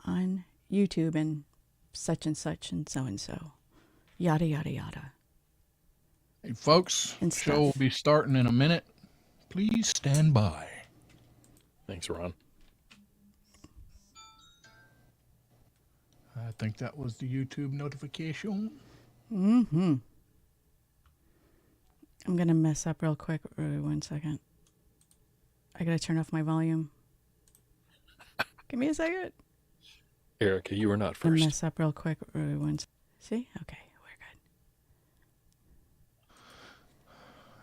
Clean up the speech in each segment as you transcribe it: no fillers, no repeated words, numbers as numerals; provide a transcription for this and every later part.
on YouTube and such and so and so. Yada, yada, yada. Hey, folks, And show will stuff. be starting in a minute. Please stand by. Thanks, Ron. I think that was the YouTube notification. Mm-hmm. I'm going to mess up real quick. 1 second. I got to turn off my volume. Give me a second. Erica, you were not I'm going to first. mess up real quick. See? Okay, we're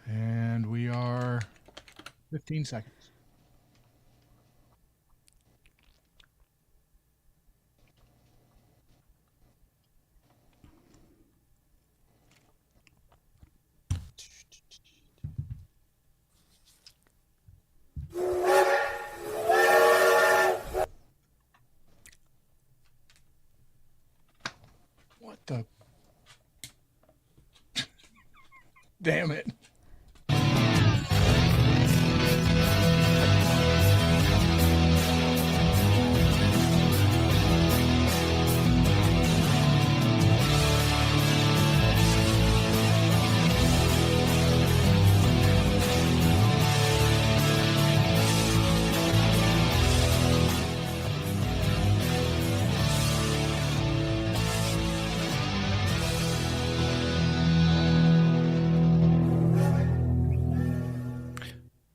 good. And we are 15 seconds. What the? Damn it.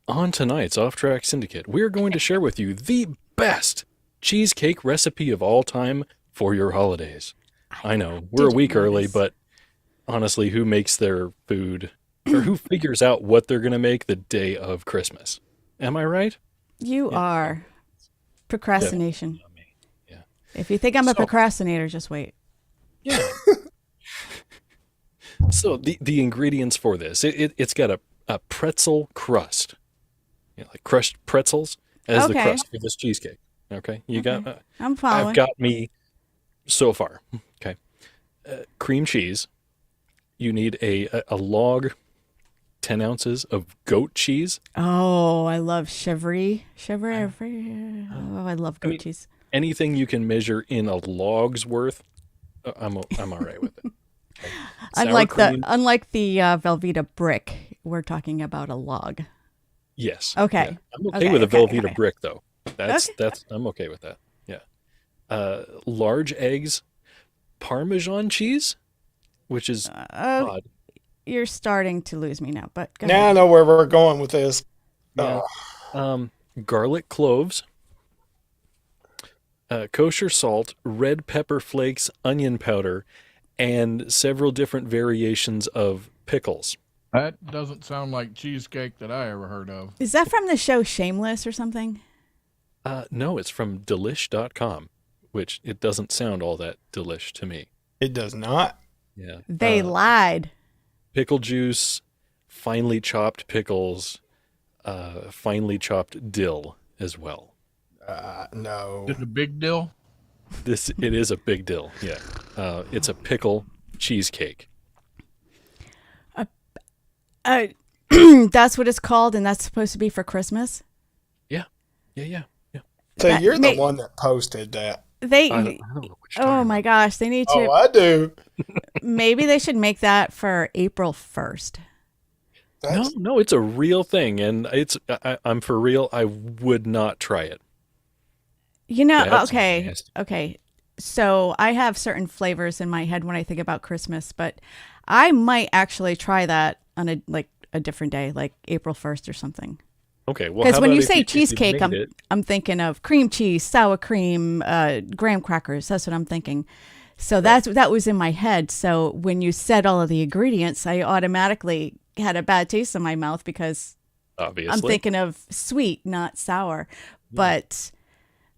On tonight's OffTrack Syndicate, we're going to share with you the best cheesecake recipe of all time for your holidays. I know, we're a didn't week early, notice. but honestly, who makes their food, or who figures out what they're going to make the day of Christmas? Am I right? You are. Procrastination. Yeah. If you think I'm a So- procrastinator, just wait. Yeah. So the ingredients for this, it's got a pretzel crust, like crushed pretzels as the Okay. crust for this cheesecake. Okay, you got. I'm following. I've got me so far. Okay, cream cheese. You need a log, 10 ounces of goat cheese. Oh, I love chèvre. Chèvre. Oh, I love goat mean, cheese. Anything you can measure in a log's worth, I'm all right with it. Okay. Sour Unlike cream, the Velveeta brick, we're talking about a log. yes. Okay. Yeah. I'm okay Okay, with a okay, Velveeta okay. brick though. That's Okay. I'm okay with that. Yeah. Large eggs, Parmesan cheese, which is odd. You're starting to lose me now, but go Now I ahead. know where we're going with this. Yeah. Garlic cloves, kosher salt, red pepper flakes, onion powder, and several different variations of pickles. That doesn't sound like cheesecake that I ever heard of. Is that from the show Shameless or something? No, it's from delish.com, which it doesn't sound all that delish to me. It does not. Yeah. They lied. Pickle juice, finely chopped pickles, finely chopped dill as well. No. Is it a big deal? It is a big dill. Yeah. It's a pickle cheesecake. That's what it's called, and that's supposed to be for Christmas. Yeah. So That you're may- the one that posted that. They. I don't know what you're Oh talking my about. gosh, they need to. Oh, I do. Maybe they should make that for April 1st. No, it's a real thing, and I'm for real. I would not try it. You know, That's okay, nasty. okay. So I have certain flavors in my head when I think about Christmas, but I might actually try that on a different day, like April 1st or something. Okay, well, Because how when about you if say if cheesecake, made it- I'm thinking of cream cheese, sour cream, graham crackers. That's what I'm thinking. So that was in my head. So when you said all of the ingredients, I automatically had a bad taste in my mouth because obviously. I'm thinking of sweet, not sour. But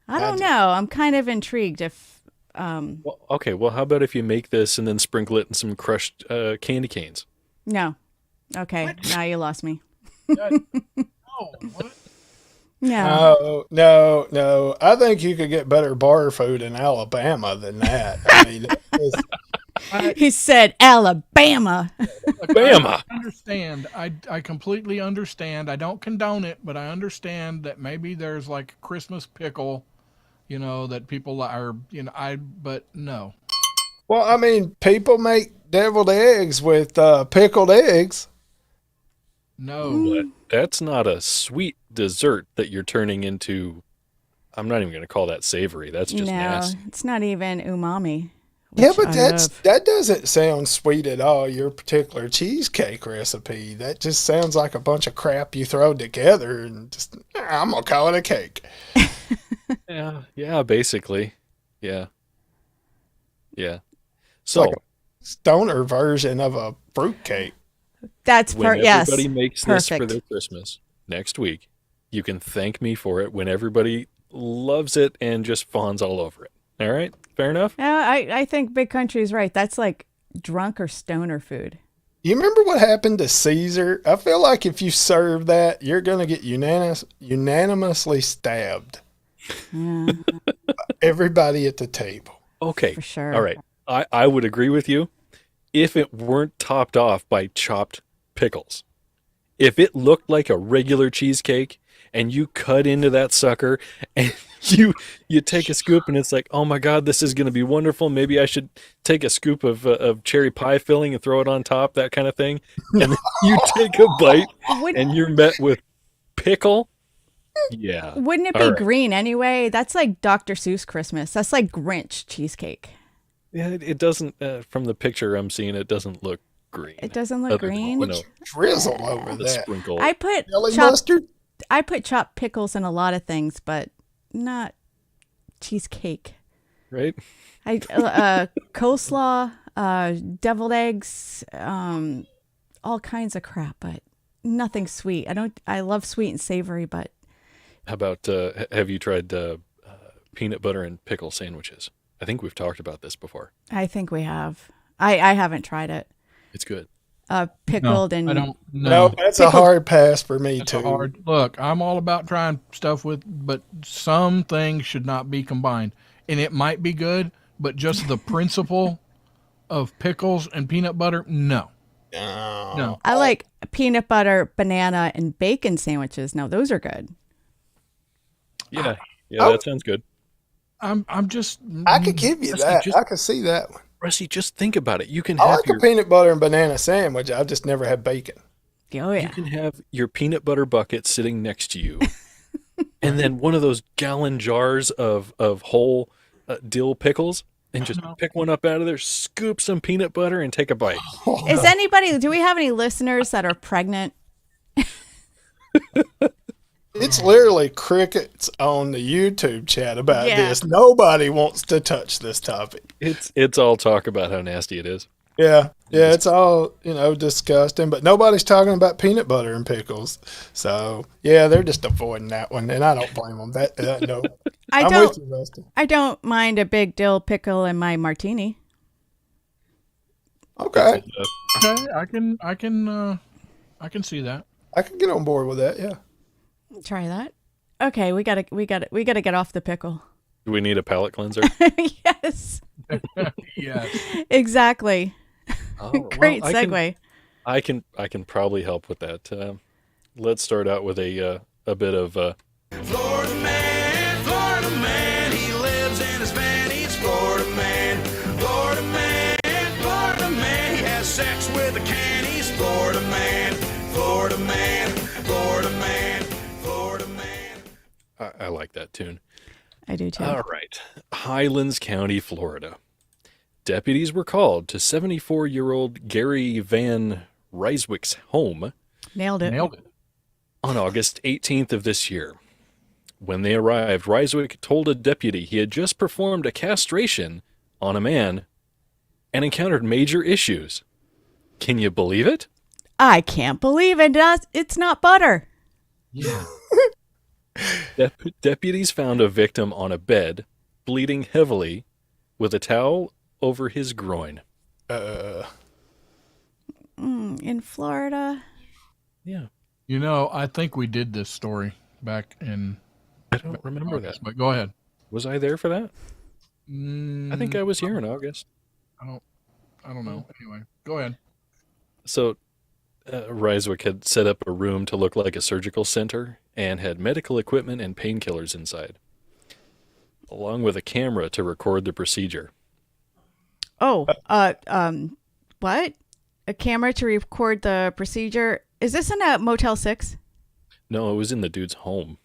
I don't know. I'm kind of intrigued if. Well, okay, well, how about if you make this and then sprinkle it in some crushed candy canes? No. Okay. Now you lost me. Oh, what? No. No. I think you could get better bar food in Alabama than that. I mean, He said Alabama. Bama! I understand. I completely understand. I don't condone it, but I understand that maybe there's like a Christmas pickle that people are, but no. Well, I mean, people make deviled eggs with pickled eggs. No. But that's not a sweet dessert that you're turning into. I'm not even going to call that savory. That's just No, nasty. it's not even umami. Yeah, which but I love. that doesn't sound sweet at all. Your particular cheesecake recipe, that just sounds like a bunch of crap you throw together and just I'm gonna call it a cake. Yeah, basically. Yeah. It's So like a stoner version of a fruitcake. That's when yes, everybody makes this for perfect. their Christmas next week, you can thank me for it when everybody loves it and just fawns all over it. All right? Fair enough? I think Big Country's right. That's like drunk or stoner food. You remember what happened to Caesar? I feel like if you serve that, you're gonna get unanimously stabbed. Yeah, Everybody at the table. Okay. for sure. All right. I would agree with you if it weren't topped off by chopped pickles. If it looked like a regular cheesecake and you cut into that sucker and you take a scoop and it's like, oh my God, this is going to be wonderful. Maybe I should take a scoop of cherry pie filling and throw it on top, that kind of thing. And then you take a bite and you're met with pickle. Yeah. Wouldn't it All be right. green anyway? That's like Dr. Seuss Christmas. That's like Grinch cheesecake. Yeah, it doesn't, from the picture I'm seeing, it doesn't look green. It doesn't look Other than, green. you know, Drizzle over the that. sprinkle. I put Jelly mustard? I put chopped pickles in a lot of things, but not cheesecake. Right? I coleslaw, deviled eggs, all kinds of crap, but nothing sweet. I love sweet and savory, but How about, have you tried peanut butter and pickle sandwiches? I think we've talked about this before. I think we have. I haven't tried it. It's good. Pickled No, and I don't. No, No, that's a hard pass for me that's too. a hard look. I'm all about trying stuff but some things should not be combined, and it might be good, but just the principle of pickles and peanut butter, no, no. I like peanut butter, banana, and bacon sandwiches. Now those are good. Yeah. Oh. That sounds good. I'm just. I could give you Rusty, that. just- I could see that one. Rusty, just think about it. You can I have like a peanut butter and banana sandwich. I've just never had bacon. Oh you yeah. can have your peanut butter bucket sitting next to you, and then one of those gallon jars of whole dill pickles, and just pick one up out of there, scoop some peanut butter, and take a bite. Do we have any listeners that are pregnant? It's literally crickets on the YouTube chat about Yeah. this. Nobody wants to touch this topic. It's all talk about how nasty it is. Yeah, it's all, disgusting, but nobody's talking about peanut butter and pickles. So, yeah, they're just avoiding that one, and I don't blame them. No. I'm with you, Rusty. I don't mind a big dill pickle in my martini. Okay. Okay, I can see that. I can get on board with that, yeah. Try that. Okay, we gotta get off the pickle. Do we need a palate cleanser? Yes, Yes. exactly. Oh, Great well, segue. I can probably help with that. Let's start out with a bit of Florida man, he lives in his van. He's Florida man, Florida man, Florida man. He has sex with a can. He's Florida man, Florida man, Florida man, Florida man. I like that tune. I do too. All right. Highlands County, Florida. Deputies were called to 74-year-old Gary Van Ryswick's home Nailed it. Nailed it. on August 18th of this year. When they arrived, Ryswick told a deputy he had just performed a castration on a man and encountered major issues. Can you believe it? I can't believe it. It's not butter. Yeah. Deputies found a victim on a bed, bleeding heavily, with a towel over his groin. In Florida. Yeah. I think we did this story back in. I don't remember that. But go ahead. Was I there for that? I think I was here in August. I don't know. Anyway, go ahead. So, Ryswick had set up a room to look like a surgical center and had medical equipment and painkillers inside. along with a camera to record the procedure. Oh, what? A camera to record the procedure? Is this in a Motel 6? No, it was in the dude's home.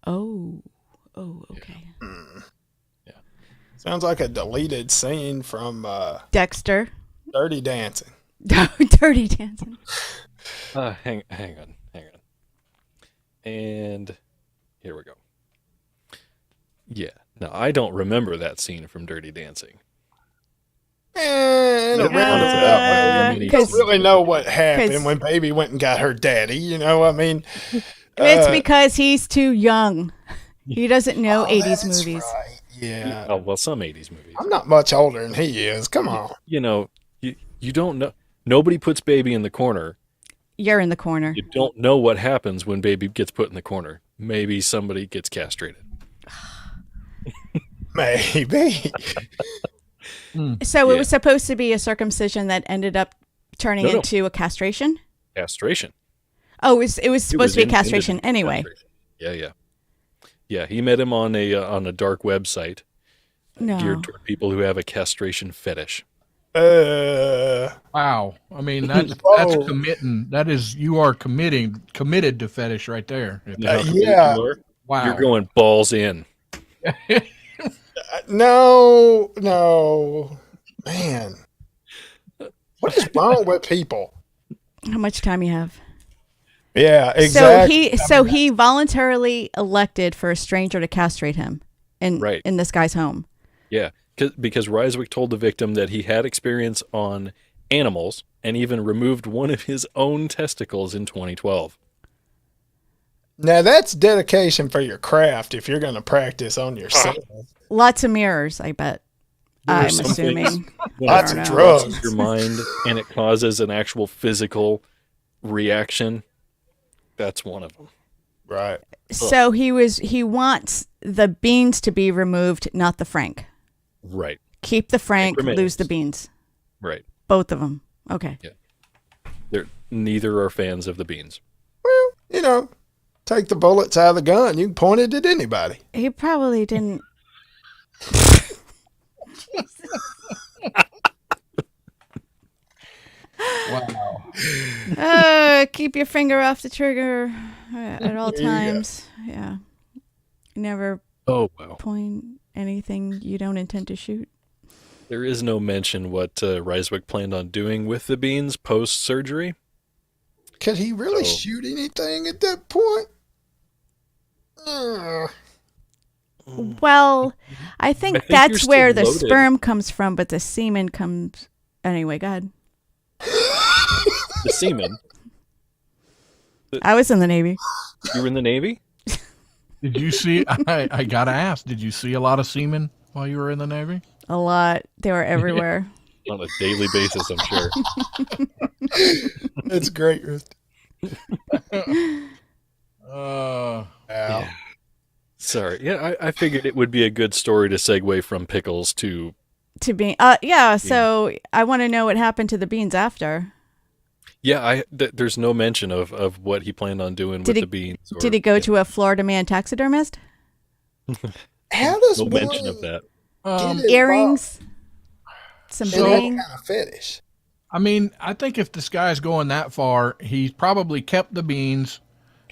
Oh, okay. Yeah. Sounds like a deleted scene from Dexter. Dirty Dancing. Dirty Dancing. Hang on. And here we go. Yeah. No, I don't remember that scene from Dirty Dancing. And Look, around about you you don't really know what happened when Baby went and got her daddy. You know, I mean, it's because he's too young. He doesn't know 80s movies. Right. Yeah. Oh, well, some 80s movies. I'm not much older than he is. Come on. You know, you don't know. Nobody puts Baby in the corner. You're in the corner. You don't know what happens when Baby gets put in the corner. Maybe somebody gets castrated. Maybe. So it was supposed to be a circumcision that ended up turning into a castration? Castration. Oh, it was supposed to be a castration anyway. Castration. Yeah, he met him on a dark website geared toward people who have a castration fetish. Wow. I mean, that's committing. That is, you are committed to fetish right there. Yeah. Wow. You're going balls in. No, man. What is wrong with people? How much time you have? Yeah, exactly. So he voluntarily elected for a stranger to castrate him in this guy's home. Yeah, because Ryswick told the victim that he had experience on animals and even removed one of his own testicles in 2012. Now that's dedication for your craft if you're going to practice on yourself. Lots of mirrors, I bet. I'm assuming. Lots of drugs. Your mind, and it causes an actual physical reaction. That's one of them. Right. So he wants the beans to be removed, not the frank. Right. Keep the frank, lose the beans. Right. Both of them. Okay. Yeah. Neither are fans of the beans. Well, you know, take the bullets out of the gun. You can point it at anybody. He probably didn't. Wow. Keep your finger off the trigger at all times. Yeah. Never point anything you don't intend to shoot. There is no mention what Ryswick planned on doing with the beans post-surgery. Could he really shoot anything at that point? Well, I think that's where the sperm comes from, but the semen comes... Anyway, go ahead. The semen? I was in the Navy. You were in the Navy? Did you see... I got to ask, did you see a lot of semen while you were in the Navy? A lot. They were everywhere. On a daily basis, I'm sure. That's great, Rusty. Yeah. Sorry. Yeah, I figured it would be a good story to segue from pickles to be. So I want to know what happened to the beans after. Yeah, there's no mention of what he planned on doing with the beans. Did he go to a Florida man taxidermist? How does no mention of that? Earrings, some bling. Kind of fetish. I mean, I think if this guy's going that far, he's probably kept the beans,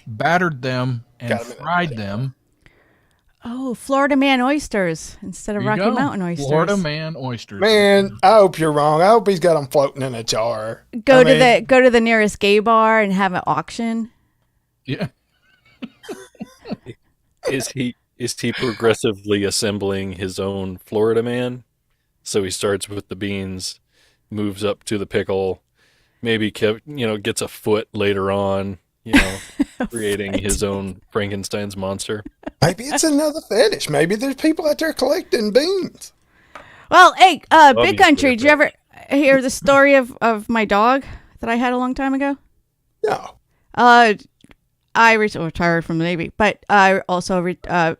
battered them, and fried them. Oh, Florida man oysters instead of Rocky Mountain oysters. Florida man oysters. Man, I hope you're wrong. I hope he's got them floating in a jar. Go to the nearest gay bar and have an auction. Yeah. Is he progressively assembling his own Florida man? So he starts with the beans, moves up to the pickle, maybe gets a foot later on, creating his own Frankenstein's monster. Maybe it's another fetish. Maybe there's people out there collecting beans. Well, hey, Big Country, did you ever hear the story of my dog that I had a long time ago? No. I retired from the Navy, but I also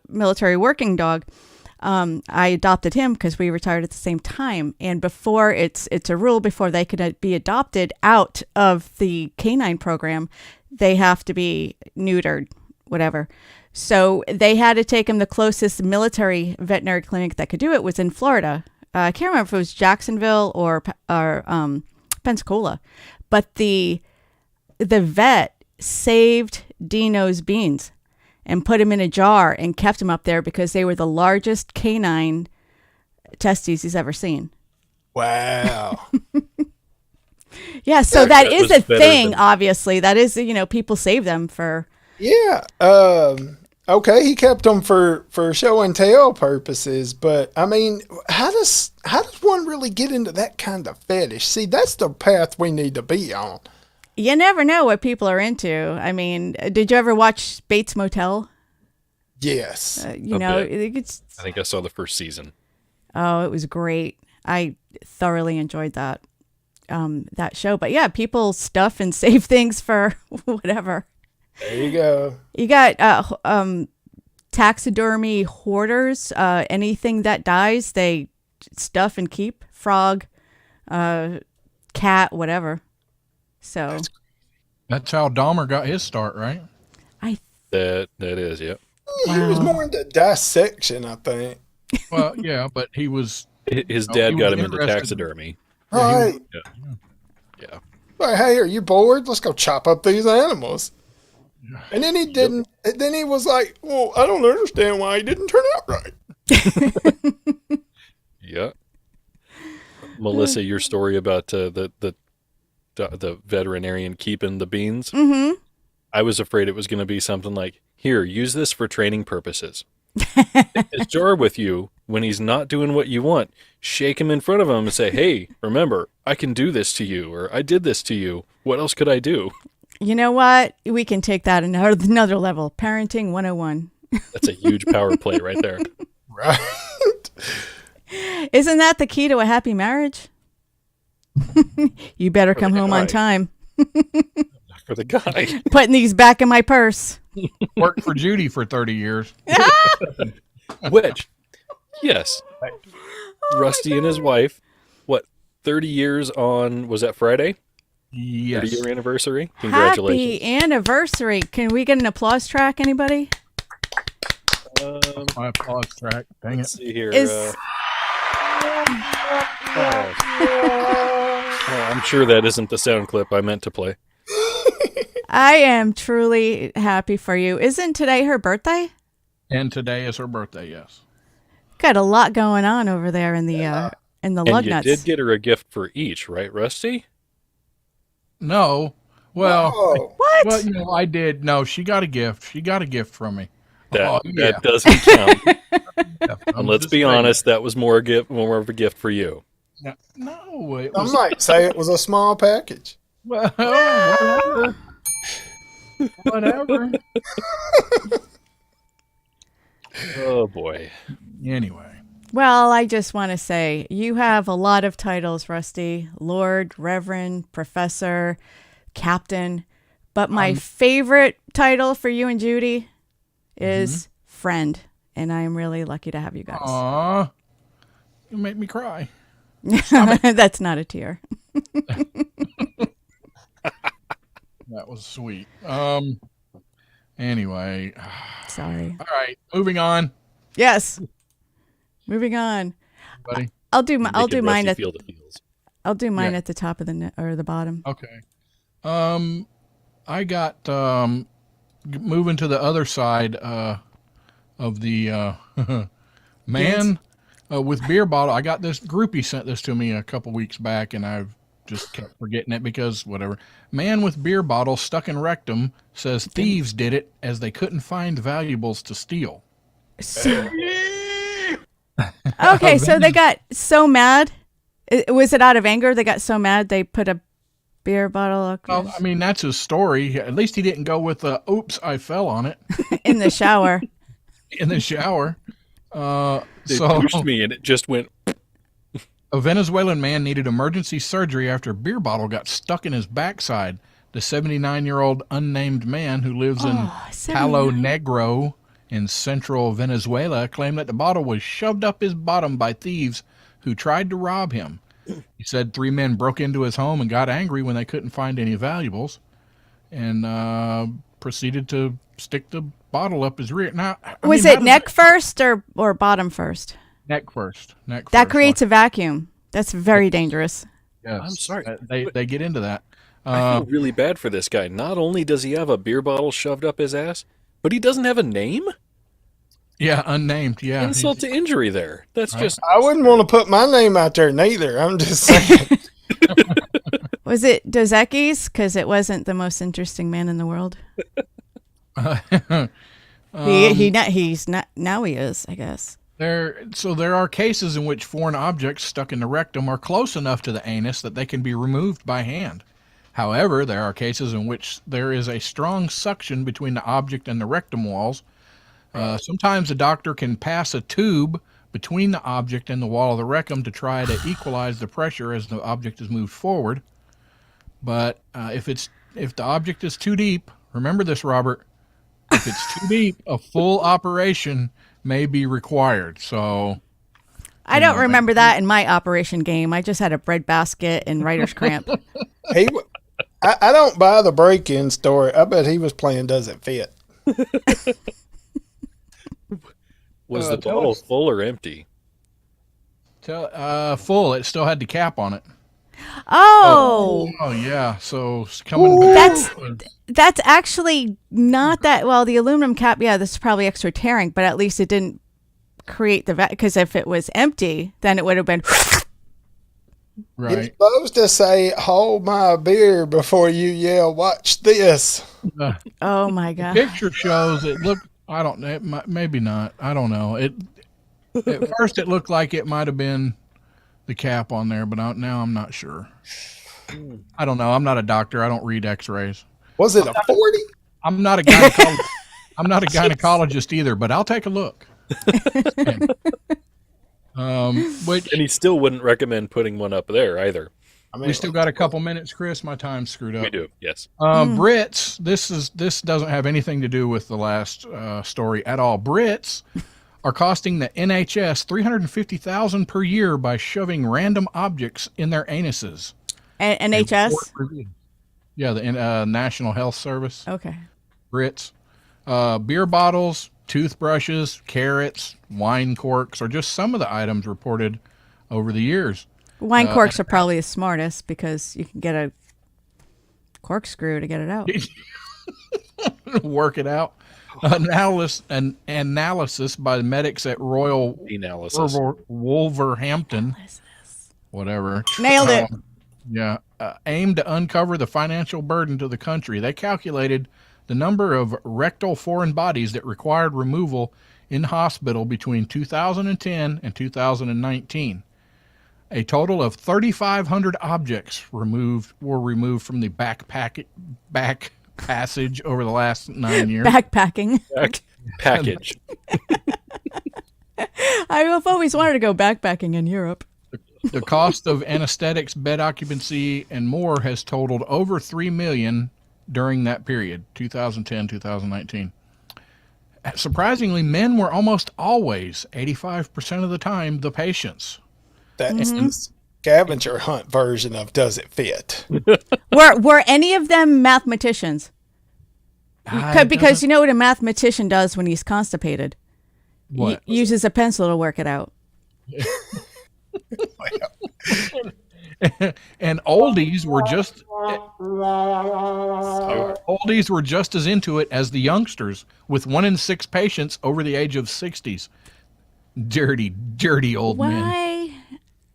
military working dog. I adopted him because we retired at the same time. And before it's a rule, before they could be adopted out of the canine program, they have to be neutered, whatever. So they had to take him. The closest military veterinary clinic that could do it was in Florida. I can't remember if it was Jacksonville or Pensacola, but the vet saved Dino's beans and put him in a jar and kept him up there because they were the largest canine testes he's ever seen. Wow. Yeah, so that is a thing, obviously. That is, people save them for... Yeah. Okay, he kept them for show and tell purposes, but I mean, how does one really get into that kind of fetish? See, that's the path we need to be on. You never know what people are into. I mean, did you ever watch Bates Motel? Yes. I think I saw the first season. Oh, it was great. I thoroughly enjoyed that show. But yeah, people stuff and save things for whatever. There you go. You got taxidermy hoarders. Anything that dies, they stuff and keep. Frog, cat, whatever. So that's how Dahmer got his start, right? That is, yeah. He was more into dissection, I think. Well, yeah, but he was... His dad got him into taxidermy. Right. Yeah. Like, hey, are you bored? Let's go chop up these animals. And then he didn't. And then he was like, well, I don't understand why he didn't turn out right. Yeah. Melissa, your story about the veterinarian keeping the beans. Mm-hmm. I was afraid it was going to be something like, here, use this for training purposes. Take his jar with you when he's not doing what you want. Shake him in front of him and say, hey, remember, I can do this to you, or I did this to you. What else could I do? You know what? We can take that another level. Parenting 101. That's a huge power play right there. Right. Isn't that the key to a happy marriage? You better come home on time. For the guy. Putting these back in my purse. Worked for Judy for 30 years. Which, yes. Rusty and his wife, 30 years on, was that Friday? Yes. 30-year anniversary. Congratulations. Happy anniversary. Can we get an applause track, anybody? My applause track. Dang Let's it. see here. Is- I'm sure that isn't the sound clip I meant to play. I am truly happy for you. Isn't today her birthday? And today is her birthday, yes. Got a lot going on over there in the lug You nuts. did get her a gift for each, right, Rusty? No. Well, Oh. What? well, I did. No, she got a gift. She got a gift from me. That doesn't count. And let's be honest, that was more of a gift for you. No, it I was... might say it was a small package. Well, whatever. Whatever. Oh, boy. Anyway. Well, I just want to say you have a lot of titles, Rusty. Lord, Reverend, Professor, Captain. But my favorite title for you and Judy is Friend. And I am really lucky to have you guys. Aw. You make me cry. That's not a tear. That was sweet. Anyway. Sorry. All right. Moving on, Yes. Moving on. buddy. I'll do mine Rusty at feel the feels. I'll do mine Yeah. at the top of or the bottom. Okay. I got moving to the other side of the man with beer bottle. I got this groupie sent this to me a couple weeks back, and I've just kept forgetting it because whatever. Man with beer bottle stuck in rectum says thieves did it as they couldn't find valuables to steal. Okay, so they got so mad. Was it out of anger? They got so mad they put a beer bottle Well, I mean, that's his story. At least he didn't go with oops, I fell on it in the shower. in the shower. They pushed me and it just went. A Venezuelan man needed emergency surgery after a beer bottle got stuck in his backside. The 79-year-old unnamed man who lives in Palo Negro in central Venezuela claimed that the bottle was shoved up his bottom by thieves who tried to rob him. He said 3 men broke into his home and got angry when they couldn't find any valuables. And proceeded to stick the bottle up his rear. Now, Was it neck first or bottom first? Neck first. Neck That first. creates a vacuum. That's very dangerous. Yes. I'm sorry. They get into that. I feel really bad for this guy. Not only does he have a beer bottle shoved up his ass, but he doesn't have a name? Yeah, unnamed. Yeah. Insult to injury there. That's just... I wouldn't want to put my name out there neither. I'm just saying. Was it Dos Equis? Because it wasn't the most interesting man in the world. He's not. Now he is, I guess. There are cases in which foreign objects stuck in the rectum are close enough to the anus that they can be removed by hand. However, there are cases in which there is a strong suction between the object and the rectum walls. Sometimes a doctor can pass a tube between the object and the wall of the rectum to try to equalize the pressure as the object is moved forward. But if the object is too deep, remember this, Robert, if it's too deep, a full operation may be required. So I don't remember that in my operation game. I just had a breadbasket and writer's cramp. I don't buy the break-in story. I bet he was playing Does It Fit? Was the bottle full or empty? Full. It still had the cap on it. Oh, Yeah. So it's coming back. that's actually not that well. The aluminum cap, yeah, this is probably extra tearing, but at least it didn't create the because if it was empty, then it would have been. Right. You're supposed to say, "Hold my beer" before you yell, "Watch this." Oh my god! Picture shows it looked. I don't know. Maybe not. I don't know. At first, it looked like it might have been the cap on there, but now I'm not sure. I don't know. I'm not a doctor. I don't read X-rays. Was it a 40? I'm not a gynecologist. I'm not a gynecologist either, but I'll take a look. And he still wouldn't recommend putting one up there either. I mean, we still got a couple minutes, Chris. My time's screwed up. We do, yes. Brits. This doesn't have anything to do with the last story at all. Brits are costing the NHS $350,000 per year by shoving random objects in their anuses. NHS. Yeah, the National Health Service. Okay. Brits. Beer bottles, toothbrushes, carrots, wine corks are just some of the items reported over the years. Wine corks are probably the smartest because you can get a corkscrew to get it out. Work it out. Analysis by the medics at Royal Wolverhampton, whatever. Nailed it. Aimed to uncover the financial burden to the country. They calculated the number of rectal foreign bodies that required removal in hospital between 2010 and 2019. A total of 3,500 objects were removed from the back passage over the last 9 years. Backpacking. Package. I've always wanted to go backpacking in Europe. The cost of anesthetics, bed occupancy, and more has totaled over $3 million during that period, 2010, 2019. Surprisingly, men were almost always, 85% of the time, the patients. That's the scavenger hunt version of Does It Fit? Were any of them mathematicians? Because you know what a mathematician does when he's constipated? What? He uses a pencil to work it out. And oldies were just as into it as the youngsters, with 1 in 6 patients over the age of 60s. Dirty old men. Why?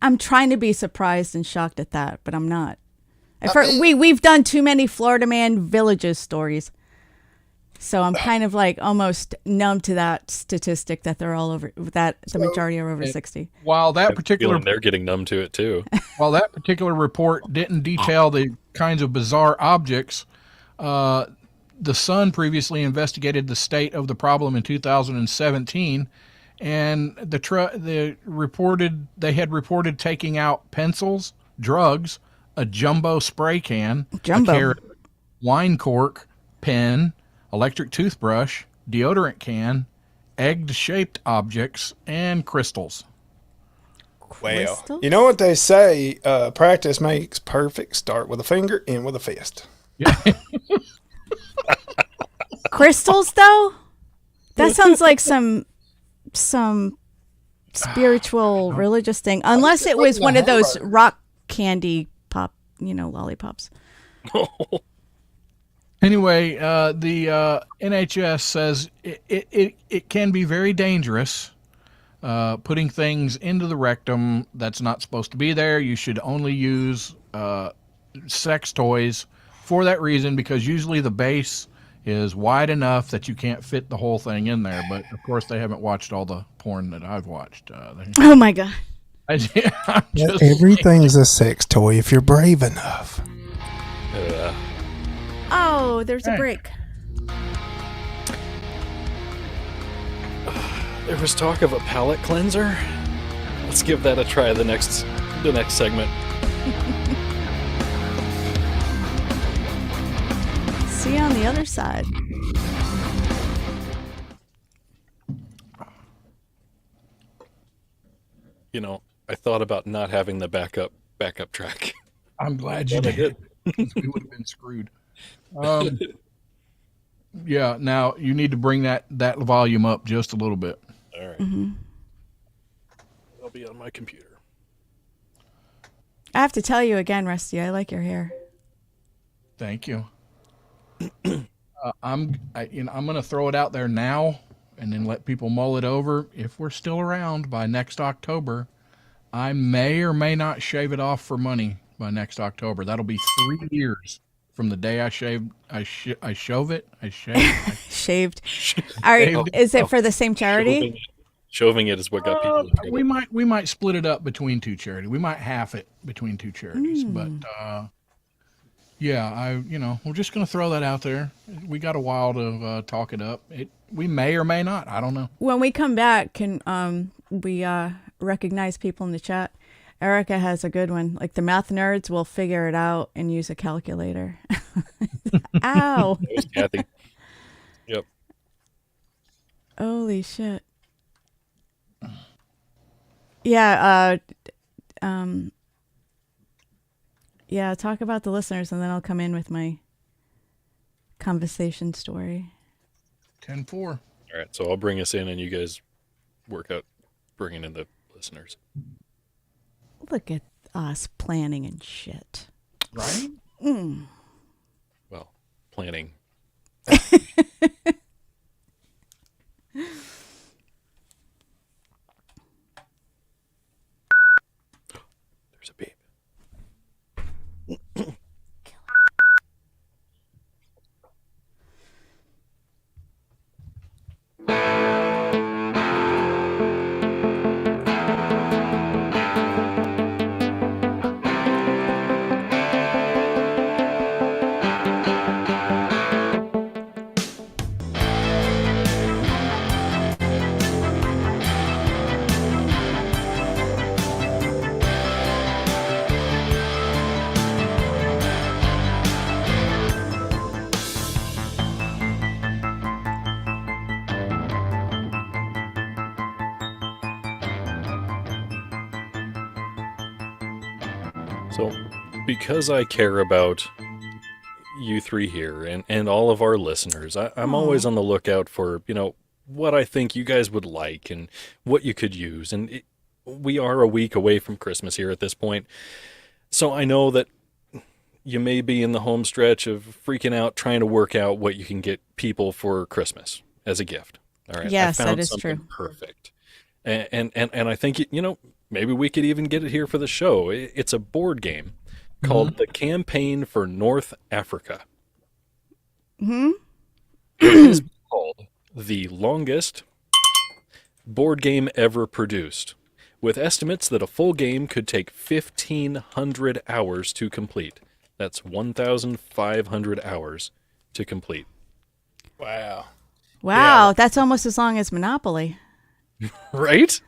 I'm trying to be surprised and shocked at that, but I'm not. We've done too many Florida Man Villages stories. So I'm kind of like almost numb to that statistic that they're all over, that the majority are over 60. While that particular They're getting numb to it too. While that particular report didn't detail the kinds of bizarre objects, the Sun previously investigated the state of the problem in 2017, and they had reported taking out pencils, drugs, a jumbo spray can, a carrot, wine cork, pen, electric toothbrush, deodorant can, egg-shaped objects, and crystals. Well, you know what they say, practice makes perfect. Start with a finger, end with a fist. Yeah. Crystals, though? That sounds like some spiritual, religious thing. Unless it was one of those rock candy pop, lollipops. Anyway, the NHS says it can be very dangerous putting things into the rectum that's not supposed to be there. You should only use sex toys for that reason, because usually the base is wide enough that you can't fit the whole thing in there. But of course, they haven't watched all the porn that I've watched. Oh my God. Everything's a sex toy if you're brave enough. Oh, there's a break. There was talk of a palate cleanser. Let's give that a try. The next segment. See you on the other side. I thought about not having the backup track. I'm glad you did. We would have been screwed. Yeah, now you need to bring that volume up just a little bit. All right. I'll be on my computer. I have to tell you again, Rusty, I like your hair. Thank you. I'm going to throw it out there now and then let people mull it over. If we're still around by next October, I may or may not shave it off for money by next October. That'll be 3 years from the day I shaved. I shove it. I shaved. Shaved. All right. Is it for the same charity? Shoving it is what got people in trouble. We might split it up between two charities. We might half it between two charities. But yeah, we're just going to throw that out there. We got a while to talk it up. We may or may not. I don't know. When we come back, can we recognize people in the chat? Erica has a good one. Like the math nerds will figure it out and use a calculator. Ow. That was Kathy. Yep. Holy shit. Yeah. Yeah. Talk about the listeners, and then I'll come in with my conversation story. 10-4. All right. So I'll bring us in, and you guys work out bringing in the listeners. Look at us planning and shit. Right? Well, planning. There's a beep. So, because I care about you three here and all of our listeners, I'm always on the lookout for, what I think you guys would like and what you could use. And we are a week away from Christmas here at this point. So I know that you may be in the home stretch of freaking out, trying to work out what you can get people for Christmas as a gift. All right. Yes, I found that is something true. perfect. And I think, maybe we could even get it here for the show. It's a board game called The Campaign for North Africa. Mm-hmm. It is called the longest board game ever produced, with estimates that a full game could take 1,500 hours to complete. That's 1,500 hours to complete. Wow. Wow, Yeah. that's almost as long as Monopoly. Right?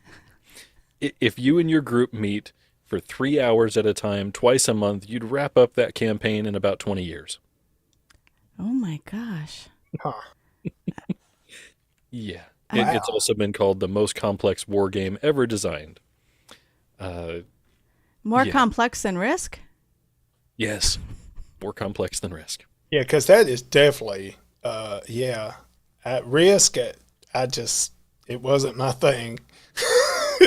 If you and your group meet for 3 hours at a time, twice a month, you'd wrap up that campaign in about 20 years. Oh my gosh. Huh. Yeah. Wow. It's also been called the most complex war game ever designed. More Yeah. complex than Risk? Yes. More complex than Risk. Yeah, because that is definitely yeah, at risk, it wasn't my thing.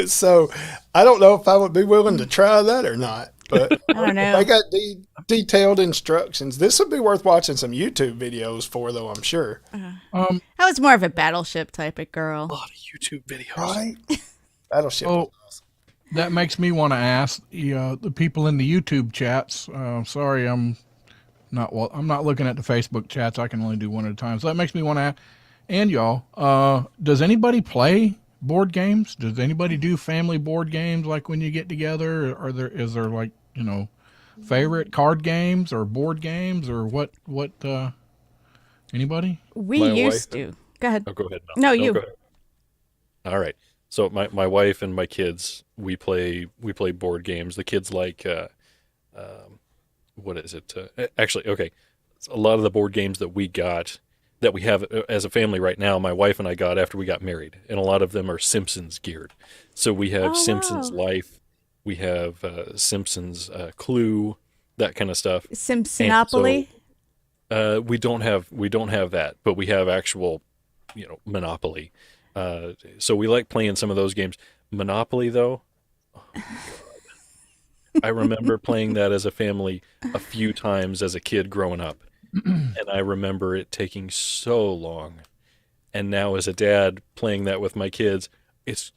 So I don't know if I would be willing to try that or not. But I don't know. they got detailed instructions. This would be worth watching some YouTube videos for, though, I'm sure. I was more of a battleship type of girl. A lot of YouTube videos. Right? Battleship. Oh, that makes me want to ask the people in the YouTube chats. Sorry, I'm not looking at the Facebook chats. I can only do one at a time. So that makes me want to ask, and y'all, does anybody play board games? Does anybody do family board games like when you get together? Is there like, favorite card games or board games or what anybody? We My used wife- to. Go ahead. Oh, go ahead. No, you. Go ahead. All right. So my wife and my kids, we play board games. The kids like what is it? Actually, okay. A lot of the board games that we have as a family right now, my wife and I got after we got married, and a lot of them are Simpsons geared. So we have Simpsons wow. Life, we have Simpsons Clue, that kind of stuff. Simpsonopoly. We don't have that, but we have actual, Monopoly. So we like playing some of those games. Monopoly, though, oh my God. I remember playing that as a family a few times as a kid growing up, and I remember it taking so long. And now as a dad playing that with my kids, it's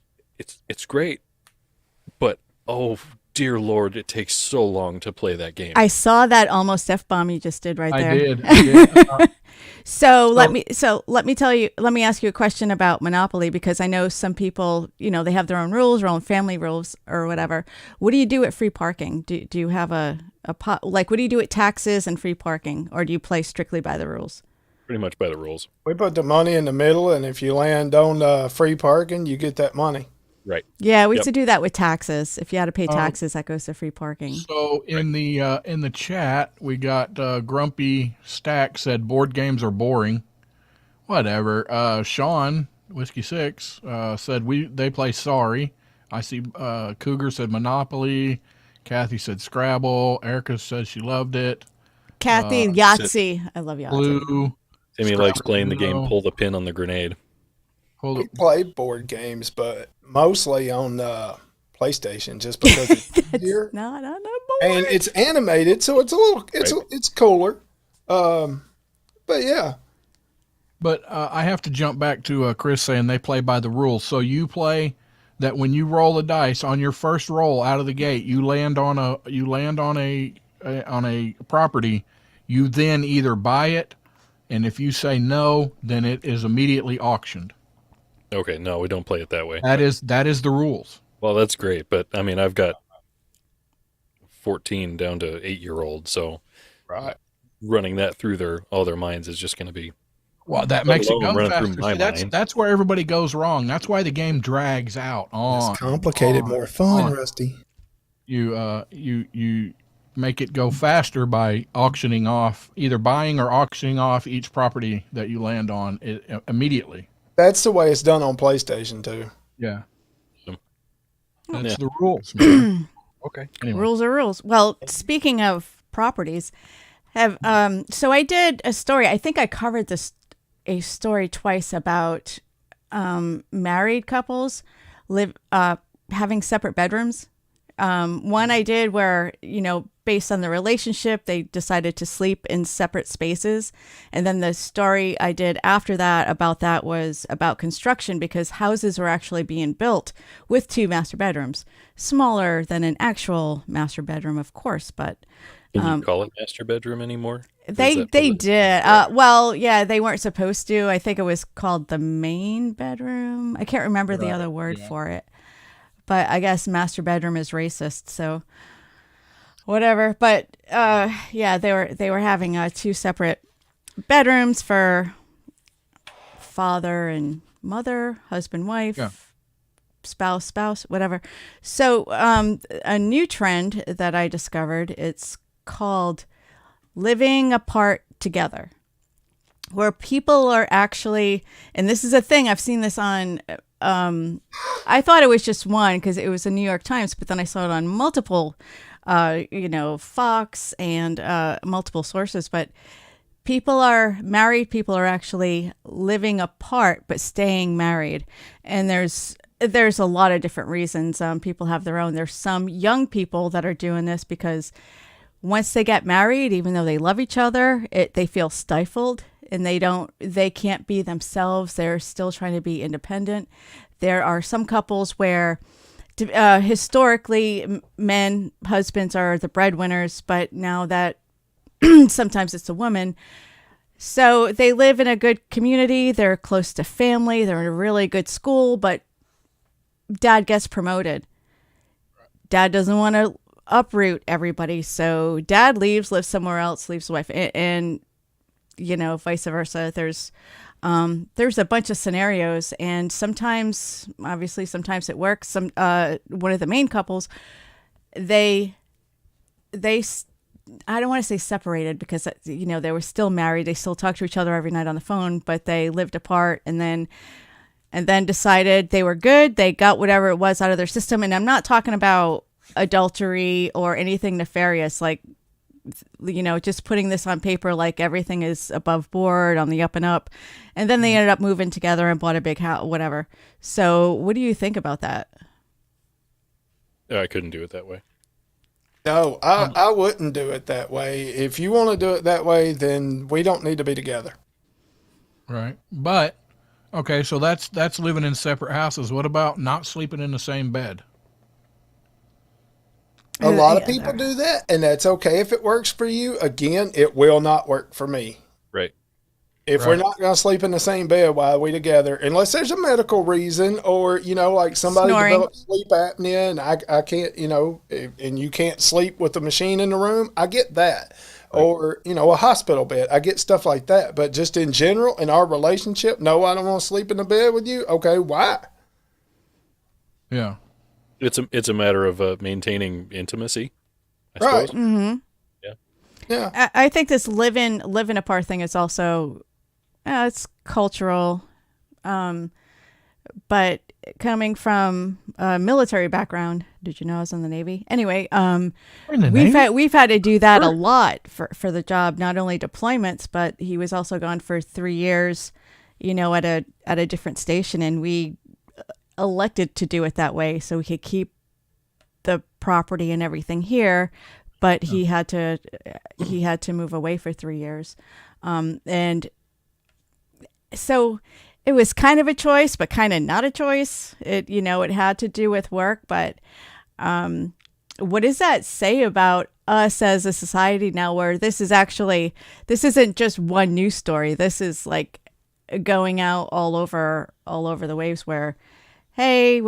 great, but oh dear Lord, it takes so long to play that game. I saw that almost F-bomb you just did right there. I did. So let me ask you a question about Monopoly, because I know some people, they have their own rules, their own family rules or whatever. What do you do at free parking? Do you have a pot, like what do you do at taxes and free parking, or do you play strictly by the rules? Pretty much by the rules. We put the money in the middle, and if you land on free parking, you get that money. Right. Yeah, we used Yep. to do that with taxes. If you had to pay taxes, that goes to free parking. So in the chat, we got Grumpy Stack said board games are boring. Whatever. Sean Whiskey Six said they play Sorry. I see Cougar said Monopoly. Kathy said Scrabble. Erica said she loved it. Kathy, Yahtzee. I love Yahtzee. Blue. Timmy likes Scrabble playing the game Uno. Pull the Pin on the Grenade. Hold We up. play board games, but mostly on PlayStation, just because it's easier. Not on a board. And it's animated, so it's it's cooler. But yeah, But I have to jump back to Chris saying they play by the rules. So you play that when you roll the dice on your first roll out of the gate, you land on a property. You then either buy it, and if you say no, then it is immediately auctioned. Okay, no, we don't play it that way. That is the rules. Well, that's great, but I mean, I've got 14 down to 8-year-old, so right. running that through all their minds is just going to be Well, that makes it alone go running through faster. my See, mind. that's where everybody goes wrong. That's why the game drags out on. It's complicated, more fun, on. Rusty. You make it go faster by auctioning off, either buying or auctioning off each property that you land on immediately. That's the way it's done on PlayStation too. Yeah. That's Yeah. the rules, man. okay. Anyway. Rules are rules. Well, speaking of properties, so I did a story. I think I covered a story twice about married couples having separate bedrooms. One I did where, based on the relationship, they decided to sleep in separate spaces. And then the story I did after that was about construction, because houses were actually being built with 2 master bedrooms, smaller than an actual master bedroom, of course, but Can you call it master bedroom anymore? they did. Well, yeah, they weren't supposed to. I think it was called the main bedroom. I can't remember the other word for it. But I guess master bedroom is racist, so whatever. But yeah, they were having 2 separate bedrooms for father and mother, husband, wife, spouse, whatever. So a new trend that I discovered, it's called living apart together, where people are actually, and this is a thing, I've seen this on I thought it was just one because it was the New York Times, but then I saw it on multiple, Fox and multiple sources. But people are actually living apart but staying married, and there's a lot of different reasons. People have their own. There's some young people that are doing this because once they get married, even though they love each other, they feel stifled and they can't be themselves. They're still trying to be independent. There are some couples where historically husbands are the breadwinners, but now that sometimes it's a woman. So they live in a good community. They're close to family. They're in a really good school, but dad gets promoted. Dad doesn't want to uproot everybody. So dad leaves, lives somewhere else, leaves the wife, and vice versa. There's a bunch of scenarios, and sometimes it works. One of the main couples, they I don't want to say separated because they were still married. They still talked to each other every night on the phone, but they lived apart, and then decided they were good. They got whatever it was out of their system, and I'm not talking about adultery or anything nefarious, like just putting this on paper like everything is above board, on the up and up, and then they ended up moving together and bought a big house, whatever. So, what do you think about that? I couldn't do it that way. No, I wouldn't do it that way. If you want to do it that way, then we don't need to be together. Right. But okay, so that's living in separate houses. What about not sleeping in the same bed? A lot of people do that, and that's okay if it works for you. Again, it will not work for me. Right. If we're not going to sleep in the same bed while we together, unless there's a medical reason, or like somebody Snoring. developed sleep apnea and I can't, and you can't sleep with the machine in the room, I get that. Right. Or a hospital bed, I get stuff like that. But just in general, in our relationship, no, I don't want to sleep in the bed with you. Okay, why? Yeah. It's a matter of maintaining intimacy, I Right. suppose. Mm-hmm. Yeah. I think this living apart thing is also it's cultural, but coming from a military background, did you know I was in the Navy? Anyway, we've had to do that a lot for the job. Not only deployments, but he was also gone for 3 years, at a different station, and we elected to do it that way so we could keep the property and everything here. But he had to move away for 3 years, and so it was kind of a choice, but kind of not a choice. It had to do with work, but what does that say about us as a society now, where this isn't just one news story. This is like going out all over the waves where, hey,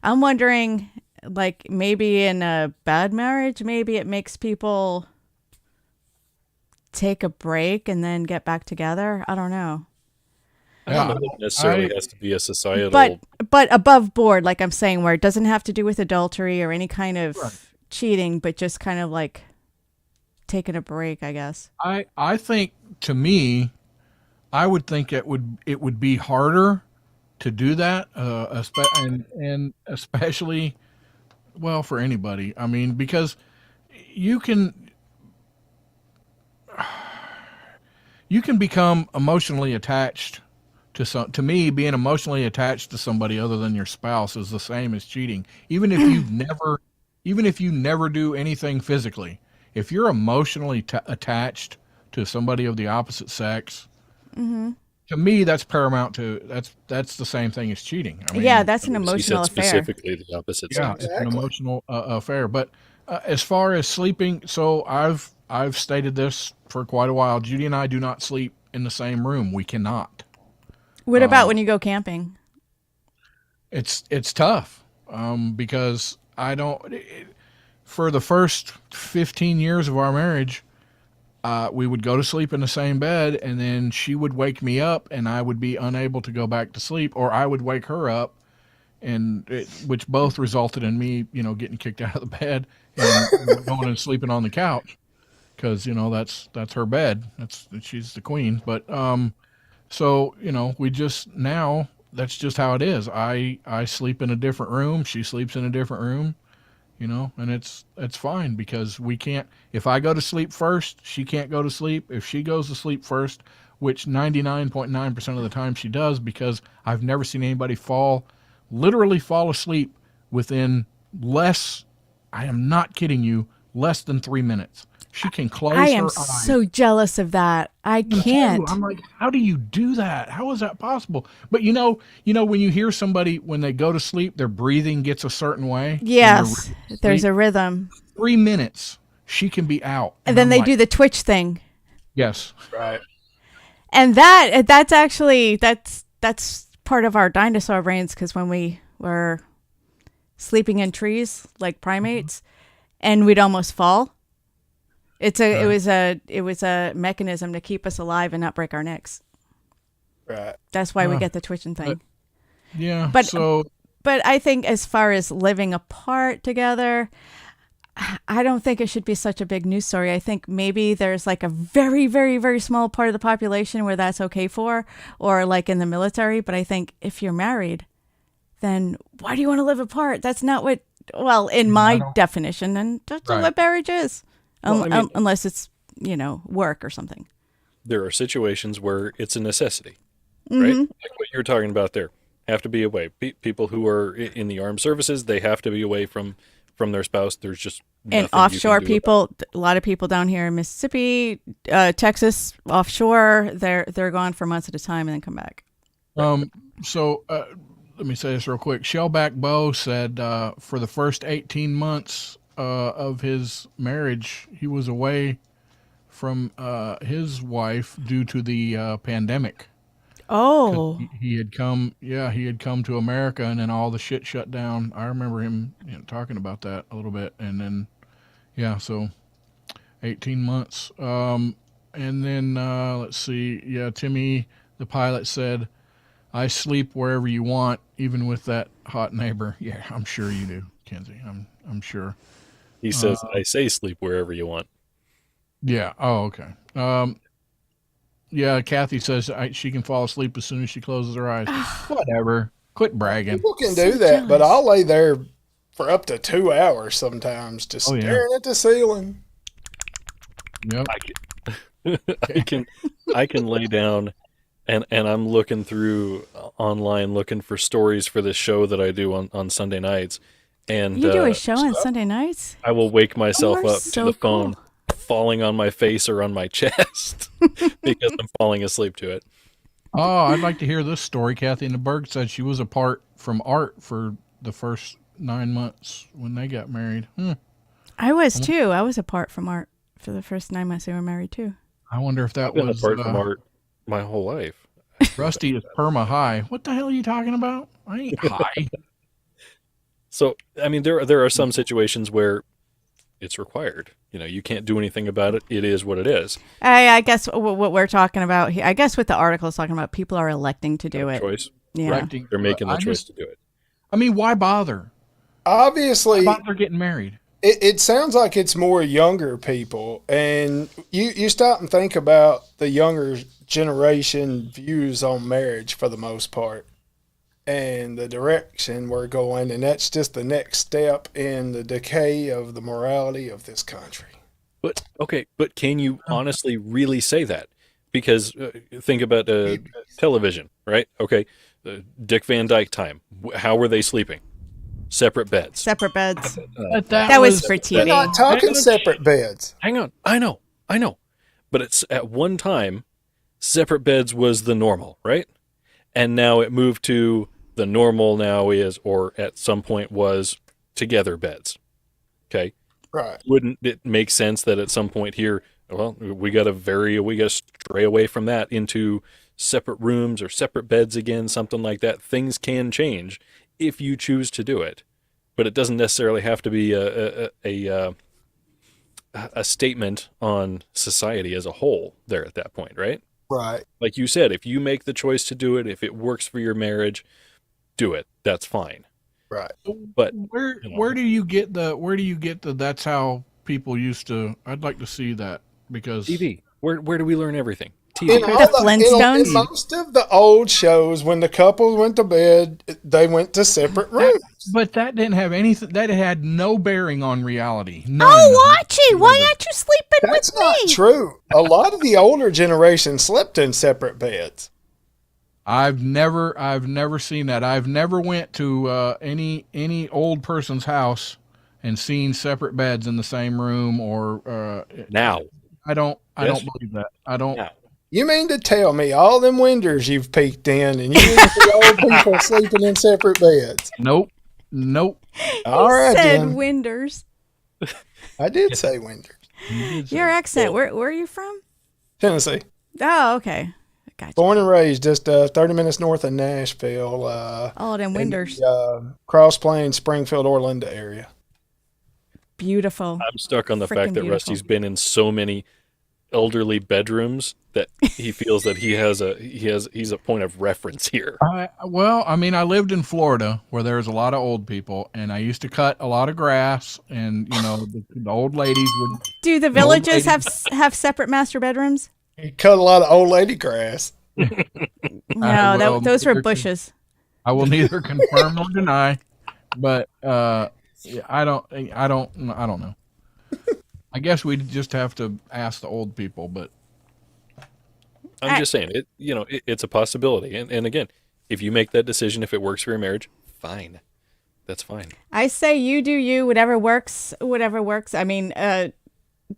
I'm wondering, like, maybe in a bad marriage, maybe it makes people take a break and then get back together. I don't know. I don't know that it necessarily has to be a societal. But above board, like I'm saying, where it doesn't have to do with adultery or any kind of cheating, but just kind of like taking a break, I guess. I think, to me, I would think it would be harder to do that, and especially, well, for anybody. I mean, because you can become emotionally attached to me. Being emotionally attached to somebody other than your spouse is the same as cheating. Even if you never do anything physically, if you're emotionally attached to somebody of the opposite sex, mm-hmm. to me that's paramount to that's the same thing as cheating. I mean, that's an emotional affair. Specifically the opposite sex. Yeah, it's an emotional affair. But as far as sleeping, so I've stated this for quite a while. Judy and I do not sleep in the same room. We cannot. What about when you go camping? It's tough because I don't. For the first 15 years of our marriage, we would go to sleep in the same bed, and then she would wake me up, and I would be unable to go back to sleep, or I would wake her up, which both resulted in me, getting kicked out of the bed and going and sleeping on the couch, because that's her bed. She's the queen. But so we just now that's just how it is. I sleep in a different room. She sleeps in a different room. and it's fine because we can't. If I go to sleep first, she can't go to sleep. If she goes to sleep first, which 99.9% of the time she does, because I've never seen anybody literally fall asleep within less. I am not kidding you. Less than 3 minutes. She can close her eyes. I am so jealous of that. I can't. I'm like, how do you do that? How is that possible? But when you hear somebody when they go to sleep, their breathing gets a certain way. Yes, there's a rhythm. 3 minutes, she can be out. And then they do the twitch thing. Yes. Right. And that's actually that's part of our dinosaur brains, because when we were sleeping in trees like primates, and we'd almost fall. It was a mechanism to keep us alive and not break our necks. Right. That's why we get the twitching thing. Yeah. But I think as far as living apart together, I don't think it should be such a big news story. I think maybe there's like a very, very, very small part of the population where that's okay for, or like in the military. But I think if you're married, then why do you want to live apart? That's not what, well, in my definition, and that's not what marriage is. Unless it's, work or something. There are situations where it's a necessity, right? Like what you're talking about there. Have to be away. People who are in the armed services, they have to be away from their spouse. There's just and offshore people. A lot of people down here in Mississippi, Texas, offshore. They're gone for months at a time and then come back. So let me say this real quick. Shellback Bo said for the first 18 months of his marriage, he was away from his wife due to the pandemic. Oh, he had come to America, and then all the shit shut down. I remember him talking about that a little bit, and then so 18 months. And then let's see, Timmy the pilot said, "I sleep wherever you want, even with that hot neighbor." Yeah, I'm sure you do, Kenzie. I'm sure. He says, "I say sleep wherever you want." Yeah. Oh, okay. Yeah, Kathy says she can fall asleep as soon as she closes her eyes. Whatever. Quit bragging. People can do that, but I'll lay there for up to 2 hours sometimes, just staring at the ceiling. Yep. I can lay down, and I'm looking through online looking for stories for this show that I do on Sunday nights. And you do a show on Sunday nights? I will wake myself up so to the phone cool. falling on my face or on my chest because I'm falling asleep to it. Oh, I'd like to hear this story. Kathy in the Berg said she was apart from Art for the first 9 months when they got married. I was too. I was apart from Art for the first 9 months they were married too. I wonder if that I've been was apart from Art my whole life. Rusty is perma high. What the hell are you talking about? I ain't high. So, I mean, there are some situations where it's required. You can't do anything about it. It is what it is. I guess what we're talking about here, I guess what the article is talking about, people are electing to do it. Choice. Yeah. They're making the choice to do it. I mean, why bother? Obviously, Why bother getting married? it sounds like it's more younger people, and you stop and think about the younger generation views on marriage for the most part, and the direction we're going, and that's just the next step in the decay of the morality of this country. But can you honestly really say that? Because think about television, right? Okay, Dick Van Dyke time. How were they sleeping? Separate beds. Separate beds. That was for TV. We're not talking separate beds. Hang on. I know. But it's at one time, separate beds was the normal, right? And now it moved to the normal now is, or at some point was, together beds. Okay? Right. Wouldn't it make sense that at some point here, well, we got to stray away from that into separate rooms or separate beds again, something like that. Things can change if you choose to do it, but it doesn't necessarily have to be a statement on society as a whole there at that point, right? Right. Like you said, if you make the choice to do it, if it works for your marriage, do it. That's fine. Right. But where do you get the that's how people used to? I'd like to see that because TV. Where do we learn everything? In TV. all The in Flintstones? most of the old shows, when the couple went to bed, they went to separate rooms. But that didn't have anything. That had no bearing on reality. None. Oh, Archie, why aren't you sleeping That's with not me? true. A lot of the older generation slept in separate beds. I've never seen that. I've never went to any old person's house and seen separate beds in the same room. Or Now, I don't Yes. believe that. I don't. now, You mean to tell me all them windows you've peeked in and you see old people sleeping in separate beds? Nope. All right, Said then. Winders. I did say windows. Your accent, where are you from? Tennessee. Oh, okay. Gotcha. Born and raised just 30 minutes north of Nashville. All them in Winders. the, Cross Plains, Springfield, Orlando area. Beautiful. I'm stuck on the Freaking fact that beautiful. Rusty's been in so many elderly bedrooms that he feels that he's a point of reference here. Well, I mean, I lived in Florida where there's a lot of old people, and I used to cut a lot of grass, and the old ladies would. Do the villages have separate master bedrooms? He cut a lot of old lady grass. No, will those were neither bushes. I will neither confirm nor deny, but yeah, I don't know. I guess we just have to ask the old people, but I'm just saying it's a possibility. And again, if you make that decision, if it works for your marriage, fine. That's fine. I say you do you, whatever works, whatever works. I mean,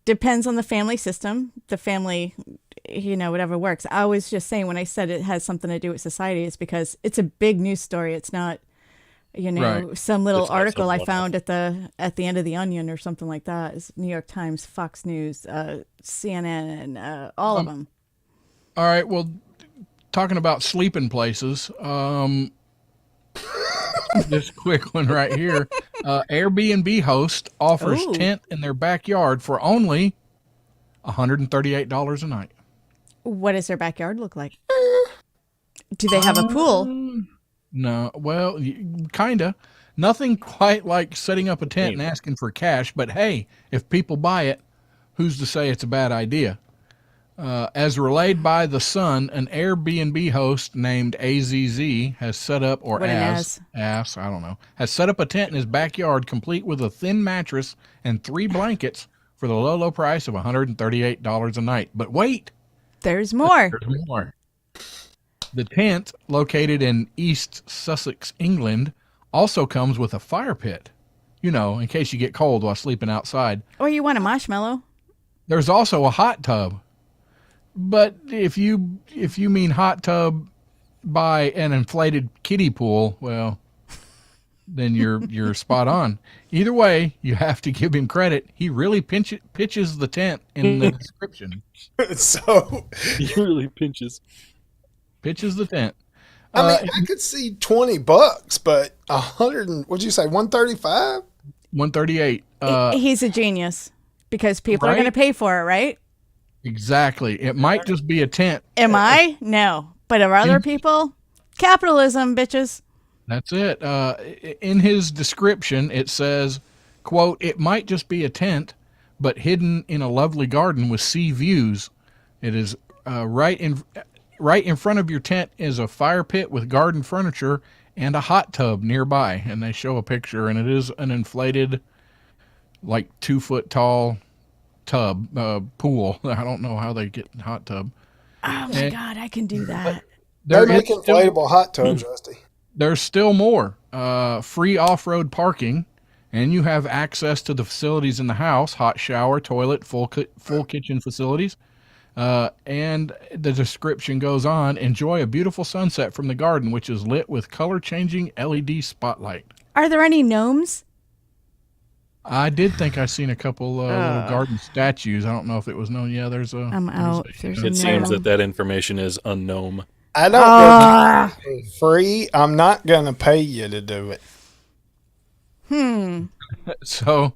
depends on the family system, the family, whatever works. I was just saying when I said it has something to do with society, it's because it's a big news story. It's not, Right. some little It's not article I some found at the end of the Onion or something like that. It's New York Times, Fox News, CNN, and all of them. all right. Well, talking about sleeping places, this quick one right here. Airbnb host offers Ooh. tent in their backyard for only $138 a night. What does their backyard look like? Do they have a pool? No, well, kinda. Nothing quite like setting up a tent and asking for cash, but hey, if people buy it, who's to say it's a bad idea? As relayed by The Sun, an Airbnb host named AZZ has set up, or What an ass, I don't know, has set up a tent in his backyard complete with a thin mattress and 3 blankets for the low price of $138 a night. But wait, There's more. there's more. The tent, located in East Sussex, England, also comes with a fire pit, in case you get cold while sleeping outside. Or you want a marshmallow? There's also a hot tub. But if you mean hot tub by an inflated kiddie pool, well, then you're spot on. Either way, you have to give him credit. He really pitches the tent in the description. So, He really pinches. Pitches the tent. I mean, I could see $20, but 100 and what'd you say, 135? 138. He's a genius because people are right? going to pay for it, right? Exactly. It might just be a tent. Am I? No. But are other people? Capitalism, bitches. That's it. In his description, it says, quote, "It might just be a tent, but hidden in a lovely garden with sea views. It is right in front of your tent is a fire pit with garden furniture and a hot tub nearby." And they show a picture, and it is an inflated, like 2-foot tall tub, pool. I don't know how they get hot tub. Oh my God, I can do that. They There make is still- inflatable hot tubs, Rusty. There's still more. Free off-road parking, and you have access to the facilities in the house: hot shower, toilet, full kitchen facilities. And the description goes on: enjoy a beautiful sunset from the garden, which is lit with color-changing LED spotlight. Are there any gnomes? I did think I seen a couple little garden statues. I don't know if it was known. Yeah, there's a. I'm out. There's a It seems gnome. that information is unknown. I don't know if it's free. I'm not going to pay you to do it. So,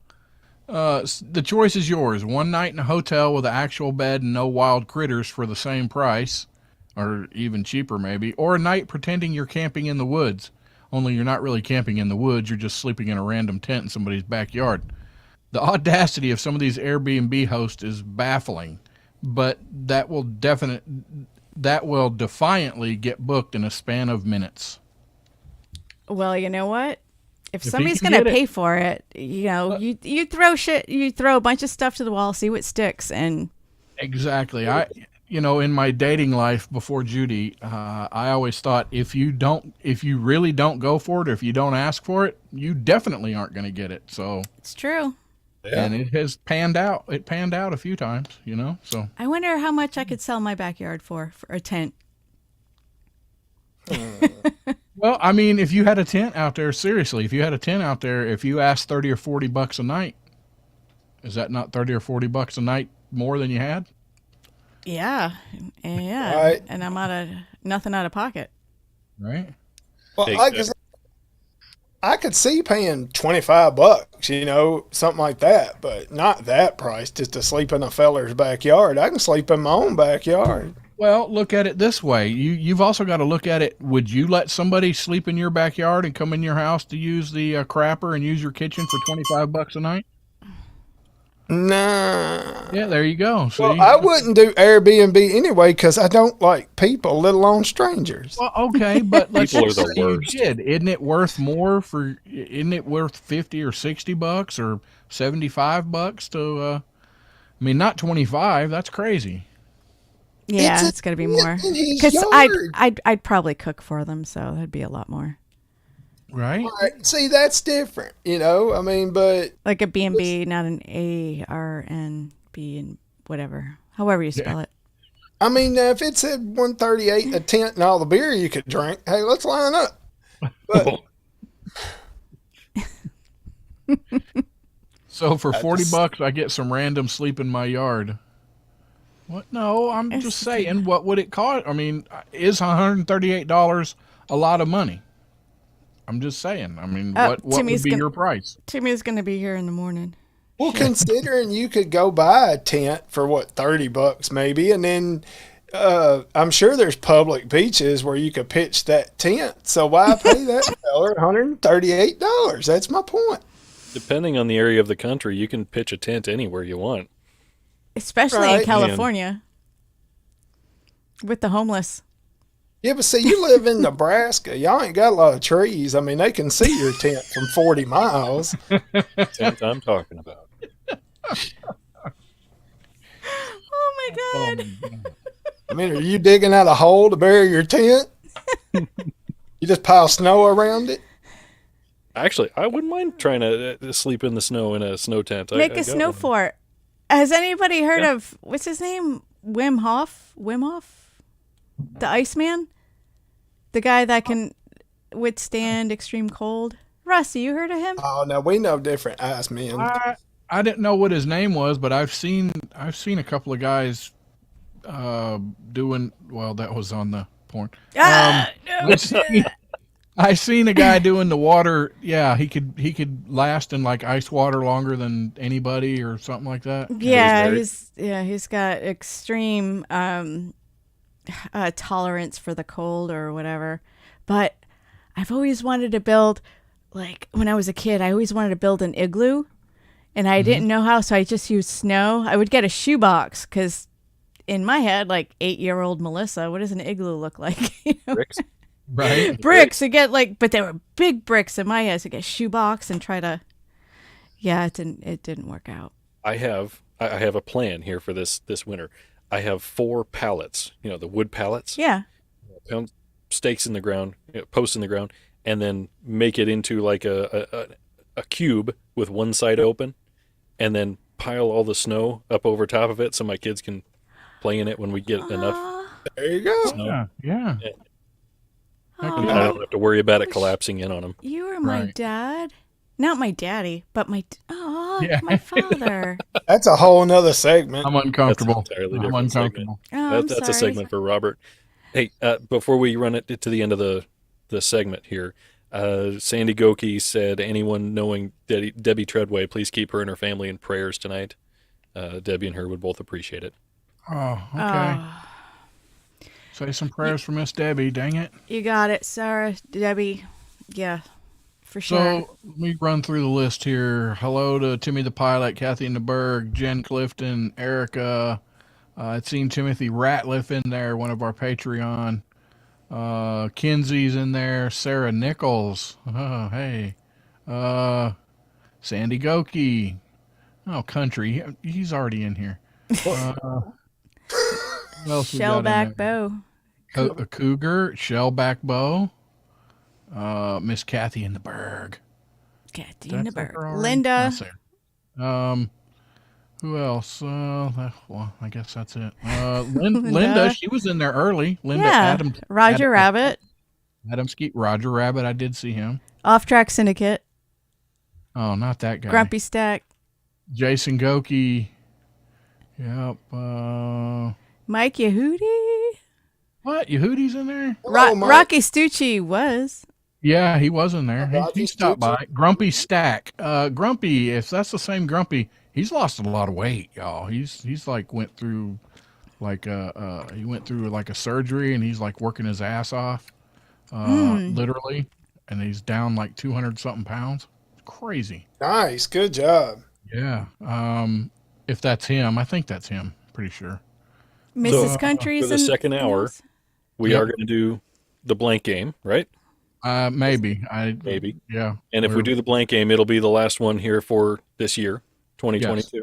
the choice is yours. One night in a hotel with an actual bed and no wild critters for the same price, or even cheaper maybe, or a night pretending you're camping in the woods. Only you're not really camping in the woods, you're just sleeping in a random tent in somebody's backyard. The audacity of some of these Airbnb hosts is baffling, but that will defiantly get booked in a span of minutes. Well, you know what? If he somebody's can going to get it. pay for it, you throw a bunch of stuff to the wall, see what sticks, and Exactly. In my dating life before Judy, I always thought if you really don't go for it, or if you don't ask for it, you definitely aren't going to get it. So, it's true. and it has panned out. It panned out a few times, so. I wonder how much I could sell my backyard for a tent. Well, I mean, if you had a tent out there, seriously, if you had a tent out there, if you asked $30 or $40 a night, is that not $30 or $40 a night more than you had? Yeah, Right. and I'm nothing out of pocket. Right. Well, Exactly. I could see paying $25, something like that, but not that price just to sleep in a feller's backyard. I can sleep in my own backyard. Well, look at it this way. You've also got to look at it. Would you let somebody sleep in your backyard and come in your house to use the crapper and use your kitchen for $25 a night? Nah. Yeah, there you go. See? Well, I wouldn't do Airbnb anyway because I don't like people, let alone strangers. Well, okay, but let's People are just the say you worst. did. Isn't it worth more isn't it worth 50 or $60 or $75 to not 25, that's crazy. Yeah, It's it's got to be more. in his Because yard. I'd probably cook for them, so that'd be a lot more. Right? Right. See, that's different, but Like a B&B, not an ARNB and whatever. However you spell it. if it said 138 a tent and all the beer you could drink, hey, let's line up. But So for $40 I get some random sleep in my yard. What? No, I'm just saying, what would it cost? I mean, is $138 a lot of money? I'm just saying. I mean, what would Timmy's be gonna- your price? Timmy's going to be here in the morning. well, considering you could go buy a tent for $30 maybe, and then I'm sure there's public beaches where you could pitch that tent. So why pay that feller $138? That's my point. Depending on the area of the country, you can pitch a tent anywhere you want. Especially in Right. California. With the homeless. Yeah, but see, you live in Nebraska. Y'all ain't got a lot of trees. I mean, they can see your tent from 40 miles. Tent I'm talking about. Oh my God. I mean, are you digging out a hole to bury your tent? You just pile snow around it? Actually, I wouldn't mind trying to sleep in the snow in a snow tent. Make I a got snow one. fort. Has anybody heard of, what's his name? Wim Hof? Wim Hof? The Iceman? The guy that can withstand extreme cold? Rusty, you heard of him? Oh, no, we know different ice men. I didn't know what his name was, but I've seen a couple of guys doing. Well, that was on the porn. I seen a guy doing the water. Yeah, he could last in like ice water longer than anybody or something like that. Yeah, He's he's got extreme tolerance for the cold or whatever. But I've always wanted to build, like when I was a kid, I always wanted to build an igloo, and I didn't know how, so I just used snow. I would get a shoebox because in my head, like 8-year-old Melissa, what does an igloo look like? You know? Bricks? Right. Bricks to get but they were big bricks in my head. So get a shoebox and try to. Yeah, it didn't work out. I have a plan here for this winter. I have 4 pallets, the wood pallets. Yeah. Pound stakes in the ground, posts in the ground, and then make it into like a cube with one side open, and then pile all the snow up over top of it so my kids can play in it when we get enough. There you go. Yeah. Yeah. I don't have to worry about it collapsing in on them. You were my Right. dad. Not my daddy, but my Yeah. my father. That's a whole nother segment. I'm uncomfortable. That's an entirely I'm different segment. uncomfortable. Oh, I'm That's a sorry. segment for Robert. Hey, before we run it to the end of the segment here, Sandy Goki said, anyone knowing Debbie Treadway, please keep her and her family in prayers tonight. Debbie and her would both appreciate it. Oh, okay. Say some prayers for Miss Debbie. Dang it. You got it, Sarah, Debbie. Yeah, for sure. So let me run through the list here. Hello to Timmy the Pilot, Kathy in the Berg, Jen Clifton, Erica, I'd seen Timothy Ratliff in there, one of our Patreon. Kinsey's in there. Sarah Nichols. Oh, hey. Sandy Goki. Oh, country. He's already in here. What else we got in Shellback there? bow. A cougar, shellback bow. Miss Kathy in the Berg. Kathy Did I in the say Berg. her already? Linda. No, Sarah. Who else? Well, I guess that's it. Linda, she was in there early. Linda Yeah. Roger Rabbit. Adam Skeet. Roger Rabbit, I did see him. OffTrack Syndicate. Oh, not that guy. Grumpy Stack. Jason Goki. Yep. Mike Yehudi. What? Yehudi's in there? Hello, Mike. Rocky Stucci was. Yeah, he was in there. Rocky He stopped Stucci. by. Grumpy Stack. Grumpy, if that's the same Grumpy, he's lost a lot of weight, y'all. He's like went through like a surgery, and he's like working his ass off, literally, and he's down like 200 something pounds. Crazy. Nice. Good job. Yeah. If that's him, I think that's him. Pretty sure. Mrs. Country's for the in second hour, yes. we Yep. are going to do the blank game, right? Maybe. Maybe. Yeah. And if we do the blank game, it'll be the last one here for this year, 2022.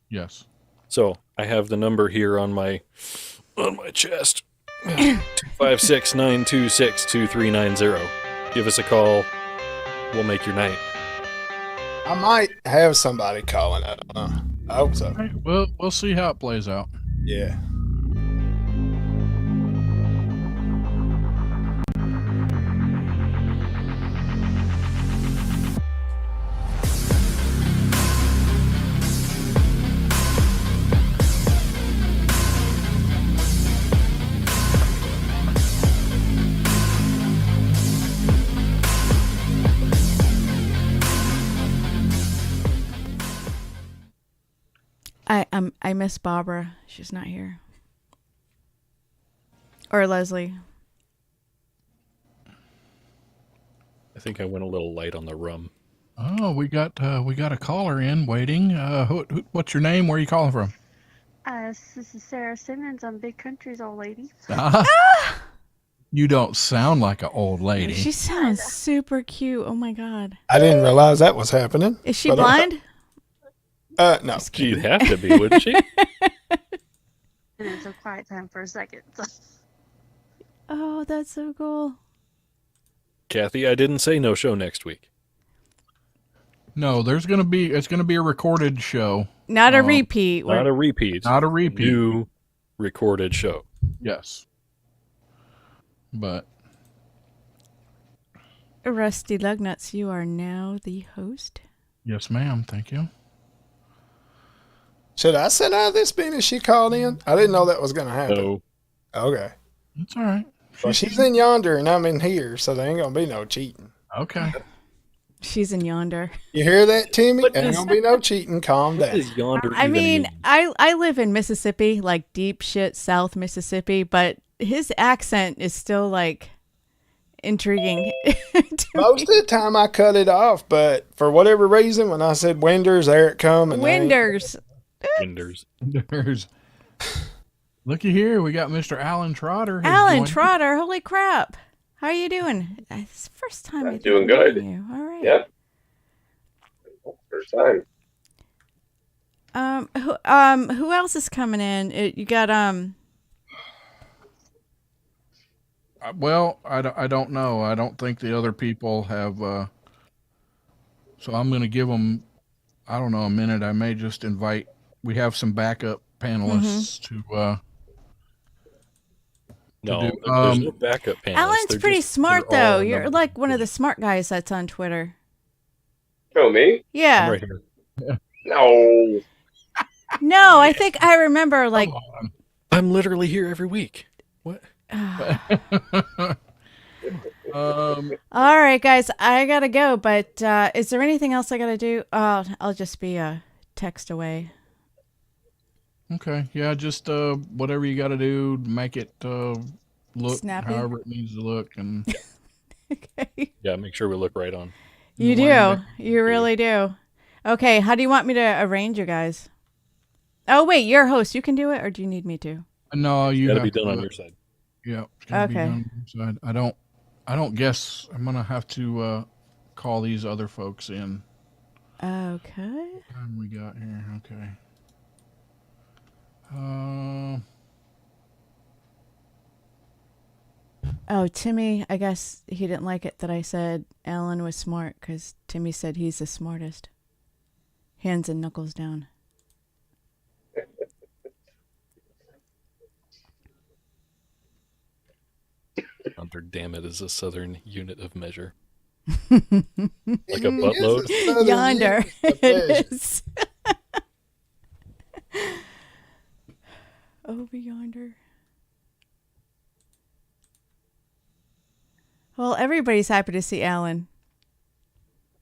Yes. So I have the number here on my chest. 256-926-2390. Give us a call. We'll make your night. I might have somebody calling it. I hope so. All right, we'll see how it plays out. Yeah. I miss Barbara. She's not here. Or Leslie. I think I went a little light on the rum. Oh, we got a caller in waiting. What's your name? Where are you calling from? This is Sarah Simmons. I'm Big Country's old lady. You don't sound like an old lady. She sounds super cute. Oh my god. I didn't realize that was happening. Is she but, blind? No. She'd have to be, wouldn't she? And it's a quiet time for a second. So. Oh, that's so cool. Kathy, I didn't say no show next week. No, it's gonna be a recorded show. Not a repeat. Not a repeat. Not a repeat. New recorded show. Yes. But Rusty Lugnuts, you are now the host. yes, ma'am. Thank you. Should I sit out of this being as she called in? I didn't know that was going to happen. So Okay. It's all right. Well, she's in yonder and I'm in here, so there ain't going to be no cheating. Okay. She's in yonder. You hear that, Timmy? What Ain't is- going to be no cheating. Calm what down. is yonder I even mean, mean? I live in Mississippi, like deep shit South Mississippi, but his accent is still like intriguing. to Most me. of the time I cut it off, but for whatever reason, when I said Winders, there it come. And Winders. Winders. There's. Looky here, we got Mr. Alan Trotter. has Alan joined- Trotter, holy crap. How are you doing? It's the first time I'm I've doing met good. you. All right. Yep. First time. Who else is coming in? You got Well, I don't know. I don't think the other people have. So I'm going to give them, I don't know, a minute. I may just invite. We have some backup panelists to. No, do- there's no backup panelists. Alan's They're pretty just- smart they're all though. You're number- like one of the smart guys that's on Twitter. Oh, me? Yeah. I'm right here. No. No, I think I remember like Come on. I'm literally here every week. What? all right, guys, I gotta go. But is there anything else I gotta do? I'll just be a text away. Okay. Yeah, just whatever you got to do to make it look Snappy? however it needs to look, and Okay. Yeah, make sure we look right on. You the do. one You really do. Okay, how do you want me to arrange you guys? Oh, wait, you're host. You can do it, or do you need me to? No, you Got to have be done do on it. your side. Yeah, it's gotta be Okay. done on your side. I don't guess I'm gonna have to call these other folks in. Okay. What time we got here? Okay. Oh, Timmy, I guess he didn't like it that I said Alan was smart because Timmy said he's the smartest. Hands and knuckles down. Hunter, damn it, is a southern unit of measure. Like a buttload? Yonder. It is. Over yonder. Well, everybody's happy to see Alan.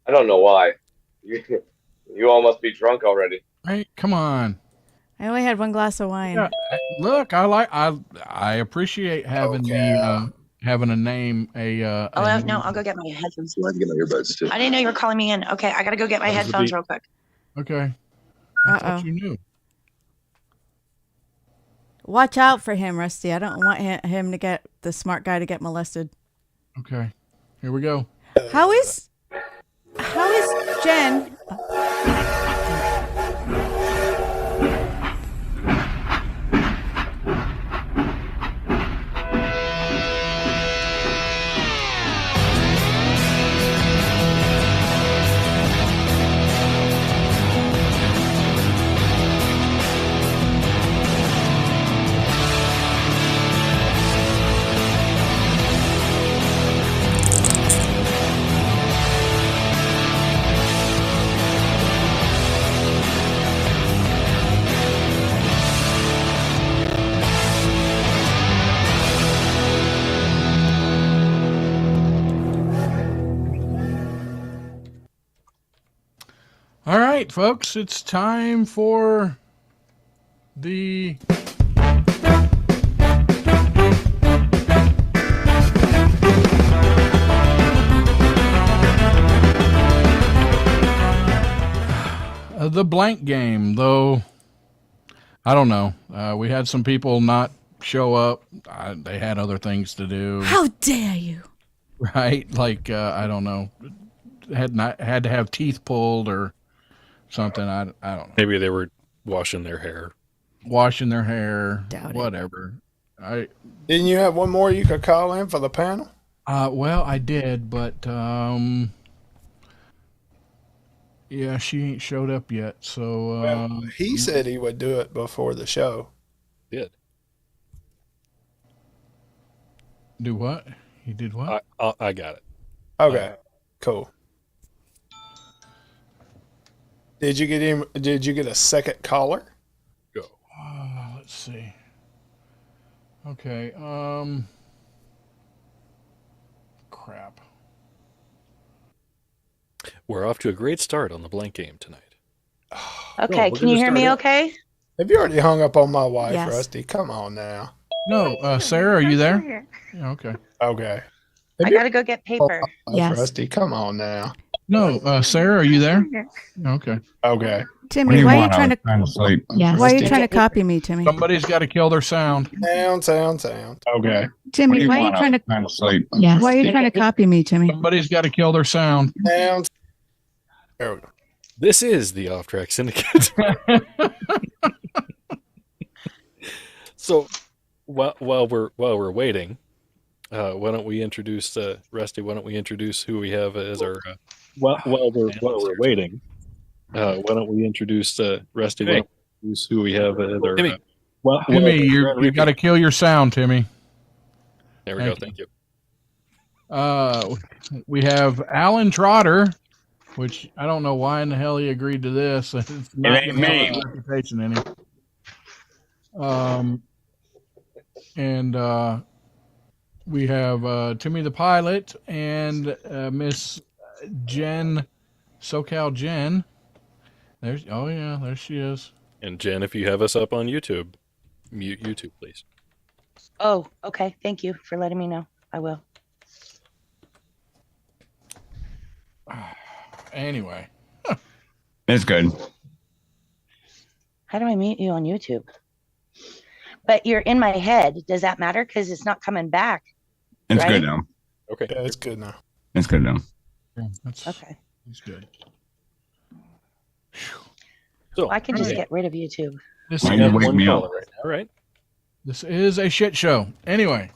I don't know why. You all must be drunk already. Hey, come on. I only had one glass of wine. Yeah, look, I appreciate having the having a name Oh, no, I'll go get my headphones. I have to get my earbuds too. I didn't know you were calling me in. Okay, I gotta go get my That was the headphones beat. real quick. Okay. I Uh-oh. thought you knew. Watch out for him, Rusty. I don't want him to get the smart guy to get molested. Okay. Here we go. How is Jen? All right, folks, it's time for the the blank game, though. I don't know. We had some people not show up. They had other things to do. How dare you? Right? Like I don't know. Had to have teeth pulled or something. I don't know. Maybe they were washing their hair. Washing their hair, Doubt it. whatever. Didn't you have one more you could call in for the panel? Well, I did, but yeah, she ain't showed up yet. So He said he would do it before the show. Did. do what? He did what? I got it. Okay, cool. Did you get him? Did you get a second caller? Go. Let's see. Okay. Crap. We're off to a great start on the blank game tonight. Okay, we're can you gonna hear me start okay? Have you already hung up on my wife, Yes. Rusty? Come on now. No, Sarah, are you there? Yeah, okay. Okay. I gotta go get paper. Yes. Rusty, come on now. No, Sarah, are you there? Yeah, okay. Okay. Timmy, why are you trying to? sleep. Why are you trying to copy me, Timmy? Somebody's got to kill their sound. Sound. Okay. Timmy, why are you trying to? Trying to sleep. Why are you trying to copy me, Timmy? Somebody's got to kill their sound. Sound. There we go. This is the OffTrack Syndicate. So, while we're waiting, why don't we introduce Rusty? Why don't we introduce who we have as our? While we're waiting, why don't we introduce Rusty? Why don't we introduce who we have as our? Timmy, you got to kill your sound, Timmy. There we go. Thank you. We have Alan Trotter, which I don't know why in the hell he agreed to this. It's not ain't gonna me. have a reputation any. And we have Timmy the pilot and Miss Jen, SoCal Jen. There she is. And Jen, if you have us up on YouTube, mute YouTube, please. Oh, okay. Thank you for letting me know. I will. Anyway, It's good. How do I mute you on YouTube? But you're in my head. Does that matter? Because it's not coming back. It's Right? good now. Okay. Yeah, it's good now. It's good now. Yeah, that's Okay. good. So Well, I can just Okay. get rid of YouTube. This Why we you have is, wake one me up? caller right now, right? this is a shit show. Anyway,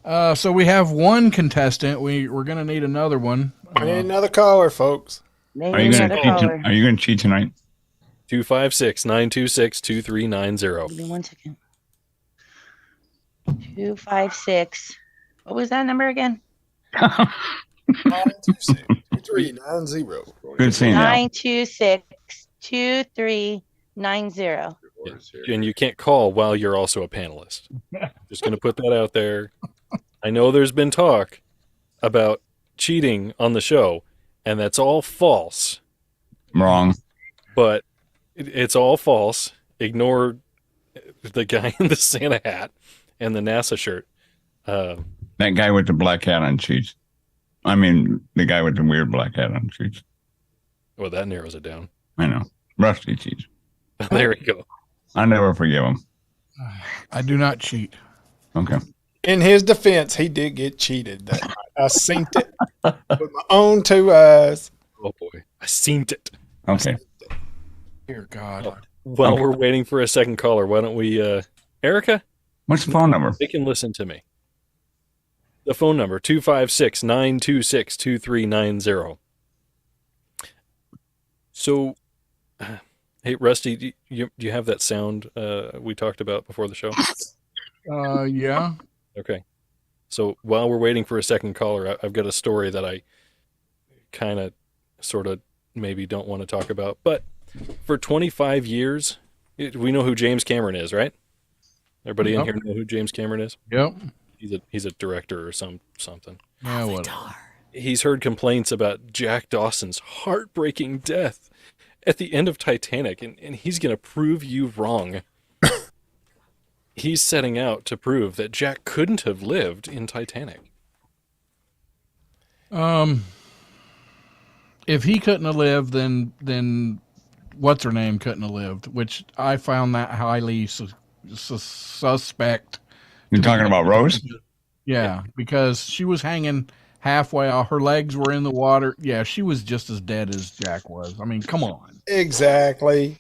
so we have one contestant. We're gonna need another one. I need another caller, folks. Maybe Are you another gonna cheat? caller. Are you gonna cheat tonight? 256-926-2390. Give me 1 second. 256. What was that number again? 926-2390. Good seeing you. 926-2390. And you can't call while you're also a panelist. Just going to put that out there. I know there's been talk about cheating on the show, and that's all false, Wrong. but it's all false. Ignore the guy in the Santa hat and the NASA shirt. That guy with the black hat on cheats. I mean, the guy with the weird black hat on cheats. Well, that narrows it down. I know. Rusty cheats. There we go. I never forgive him. I do not cheat. Okay. In his defense, he did get cheated that night. I seen it with my own two eyes. Oh, boy. I seen it. Okay. Dear God. While we're waiting for a second caller, why don't we, Erica, What's the phone number? they can listen to me. The phone number, 256-926-2390. So, hey, Rusty, do you have that sound we talked about before the show? Yeah. Okay. So while we're waiting for a second caller, I've got a story that I kind of, sort of, maybe don't want to talk about. But for 25 years, we know who James Cameron is, right? Everybody in Yep. here know who James Cameron is? Yep. He's a director or something. Yeah. Whatever. He's heard complaints about Jack Dawson's heartbreaking death at the end of Titanic, and he's going to prove you wrong. He's setting out to prove that Jack couldn't have lived in Titanic. If he couldn't have lived, then what's her name couldn't have lived, which I found that highly suspect. You're talking about Rose? Yeah, because she was hanging halfway. Her legs were in the water. Yeah, she was just as dead as Jack was. I mean, come on. Exactly.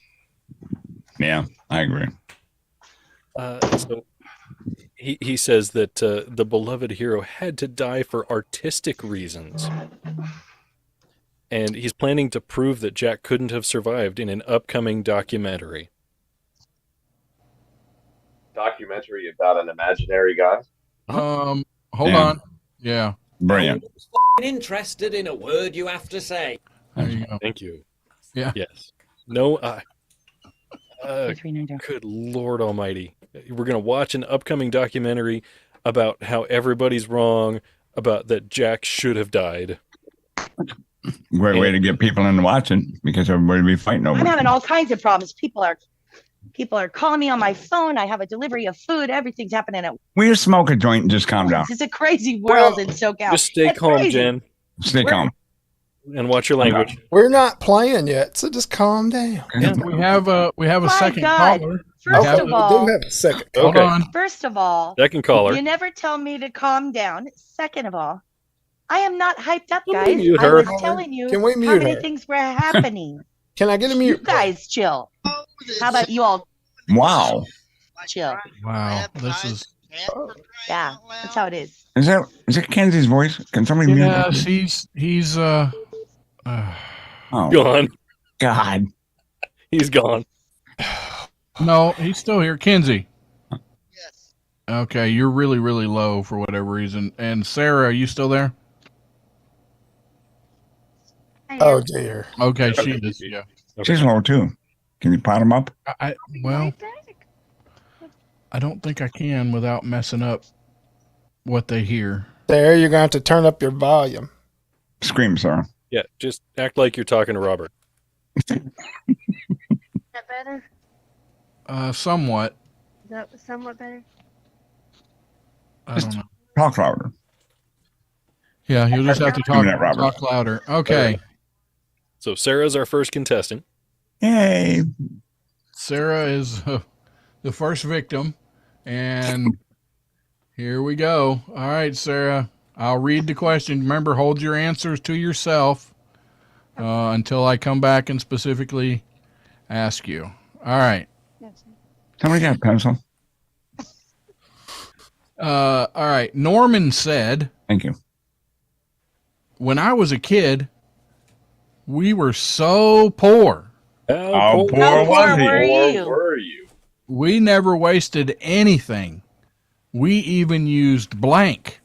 Yeah, I agree. So he says that the beloved hero had to die for artistic reasons. And he's planning to prove that Jack couldn't have survived in an upcoming documentary. Documentary about an imaginary guy. Hold Yeah. on. Yeah. Brilliant. Interested in a word you have to say. There you go. Thank you. Yeah. Yes. No, 2390. good Lord Almighty. We're going to watch an upcoming documentary about how everybody's wrong, about that Jack should have died. Great way to get people into watching because everybody will be fighting over I'm it. having all kinds of problems. People are calling me on my phone. I have a delivery of food. Everything's happening at Will you smoke a joint and just calm down? once. It's a crazy world in SoCal. Just stay It's calm, crazy. Jen, Stay calm. and watch your language. We're not playing yet, so just calm down. We have a My second God. caller. First have- of We all, do have a second. Hold Okay. on. First of all, Second caller. you never tell me to calm down. Second of all, I am not hyped up, Somebody guys. mute I her. was telling you Can we how mute many her? things were happening. Can I get a You mute? guys chill. How about you all Wow. chill? Wow. This is. Yeah, that's how it is. Is it Kenzie's voice? Can somebody mute Yeah, him? he's Oh, Gone. God. He's gone. no, he's still here. Kenzie. Okay, you're really, really low for whatever reason. And Sarah, are you still there? Oh dear. Okay, she is. Yeah. She's low too. Can you pot him up? Well, I don't think I can without messing up what they hear. There, you're going to have to turn up your volume. Scream, Sarah. Yeah, just act like you're talking to Robert. Is that better? Somewhat. Is that somewhat better? I don't know. Talk louder. Yeah, you'll just have to Give me that, Robert. talk louder. Okay. So Sarah's our first contestant. Yay. Sarah is the first victim, and here we go. All right, Sarah. I'll read the question. Remember, hold your answers to yourself until I come back and specifically ask you. All right. Somebody got a pencil? All right. Norman said, Thank you. when I was a kid, we were so poor. How poor How was poor he? were Or you? were you? We never wasted anything. We even used blank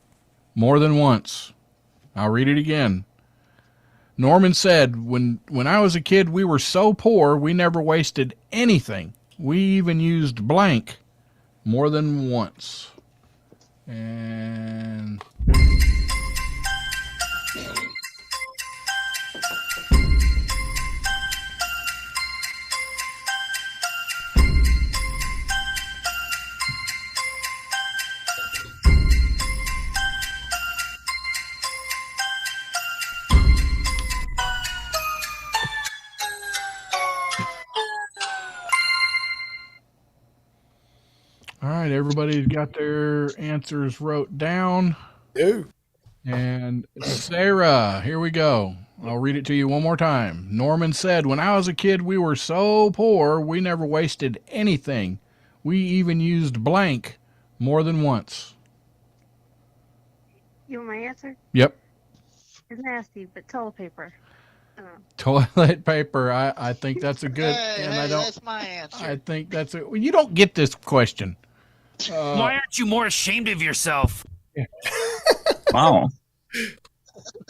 more than once. I'll read it again. Norman said, when I was a kid, we were so poor, we never wasted anything. We even used blank more than once. And all right, everybody's got their answers wrote down. Ew. And Sarah, here we go. I'll read it to you one more time. Norman said, when I was a kid, we were so poor, we never wasted anything. We even used blank more than once. You want my answer? Yep. It's nasty, but toilet paper. Toilet paper. I think that's a good, That's my answer. I think that's a, well, you don't get this question. Why aren't you more ashamed of yourself? Wow.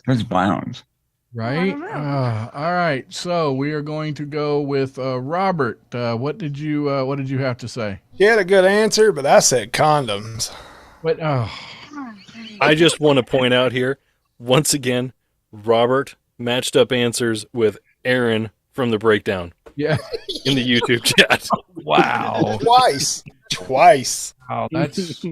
That's violence. Right? All right. So we are going to go with Robert. What did you have to say? She had a good answer, but I said condoms. What? I just want to point out here, once again, Robert matched up answers with Aaron from the breakdown. Yeah. In the YouTube chat. Wow. Twice. Wow, that's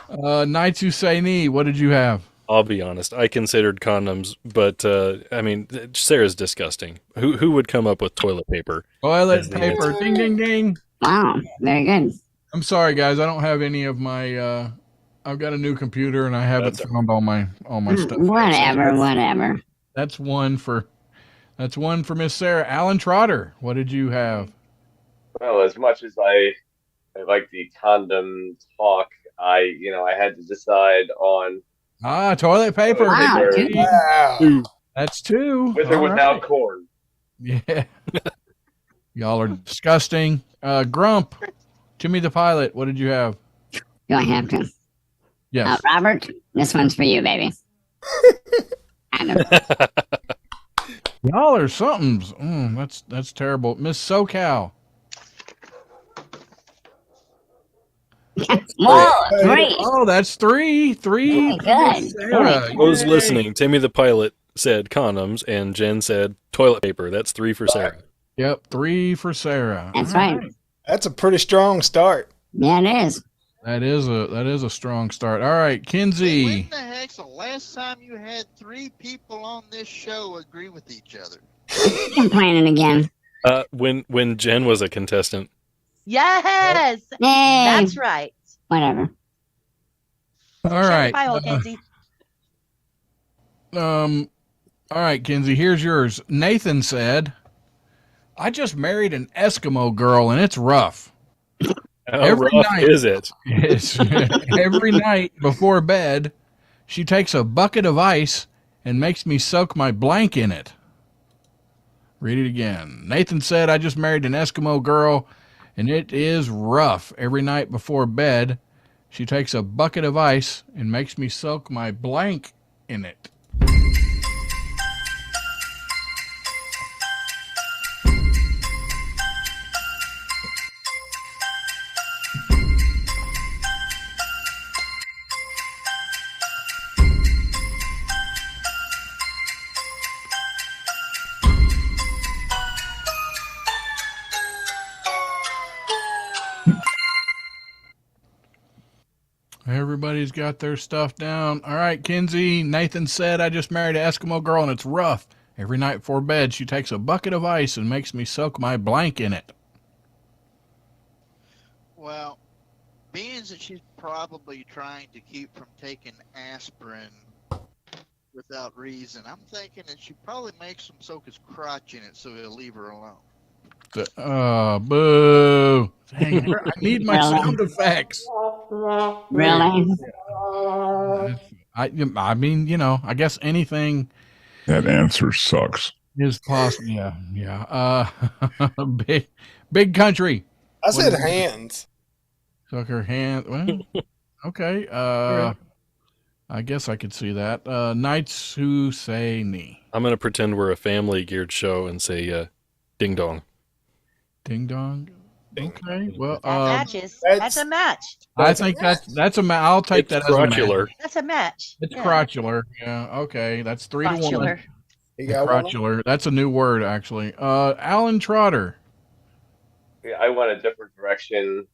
Nights Who Say Knee, what did you have? I'll be honest. I considered condoms, but I mean, Sarah's disgusting. Who would come up with toilet paper? Toilet paper. Ding, ding, ding. Wow, very good. I'm sorry, guys. I don't have any of my. I've got a new computer and I haven't found all my stuff. Whatever. That's one for Miss Sarah. Alan Trotter, what did you have? Well, as much as I like the condom talk, I had to decide on toilet paper. Wow. That's two. with or without corn. Yeah. Y'all are disgusting. Grump, Timmy the Pilot, what did you have? Do I have to? Yes. Robert, this one's for you, baby. Y'all are somethings. That's terrible. Miss SoCal. Whoa, three. Oh, that's three. Very good. Sarah. Those listening, Timmy the Pilot said condoms, and Jen said toilet paper. That's 3 for Sarah. Yep, 3 for Sarah. That's right. That's a pretty strong start. Yeah, it is. That is a strong start. All right, Kinsey. When the heck's the last time you had 3 people on this show agree with each other? Complaining again. When Jen was a contestant. Yes. Yay. That's right. Whatever. All right. Bye, old Kenzie. All right, Kinsey, here's yours. Nathan said, I just married an Eskimo girl and it's rough. How rough is it? Every night before bed, she takes a bucket of ice and makes me soak my blank in it. Read it again. Nathan said, I just married an Eskimo girl and it is rough. Every night before bed, she takes a bucket of ice and makes me soak my blank in it. Everybody's got their stuff down. All right, Kinsey. Nathan said, I just married an Eskimo girl and it's rough. Every night before bed, she takes a bucket of ice and makes me soak my blank in it. Well, being that she's probably trying to keep from taking aspirin without reason, I'm thinking that she probably makes him soak his crotch in it so he'll leave her alone. Boo. Dang it. I need my sound effects. Really? I mean, you know, I guess anything That answer sucks. is possible. Yeah. Big country. I said hands. Took her hand. Well, okay. I guess I could see that. Knights who say knee. I'm going to pretend we're a family geared show and say ding dong. Ding dong. Okay. Well, That matches. That's a match. I think that's a match. I'll take that as a match. That's a match. It's Yeah. crotchular. Yeah. Okay. That's 3-1. Crotchular. Crotchular. That's a new word, actually. Alan Trotter. Yeah, I went a different direction,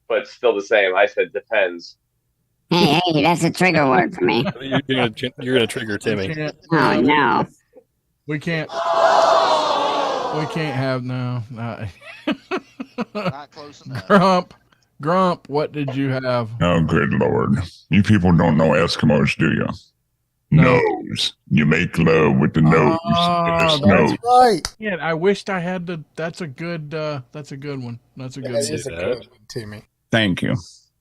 but still the same. I said depends. Hey, that's a trigger word for me. You're gonna trigger Timmy. Oh, no. We can't have no. Not close enough. Grump. What did you have? Oh, good Lord. You people don't know Eskimos, do you? No. Nose. You make love with the nose. and the snow. That's right. Yeah, I wished I had the. That's a good one. That's a good one. That is a good one, Timmy. Thank you.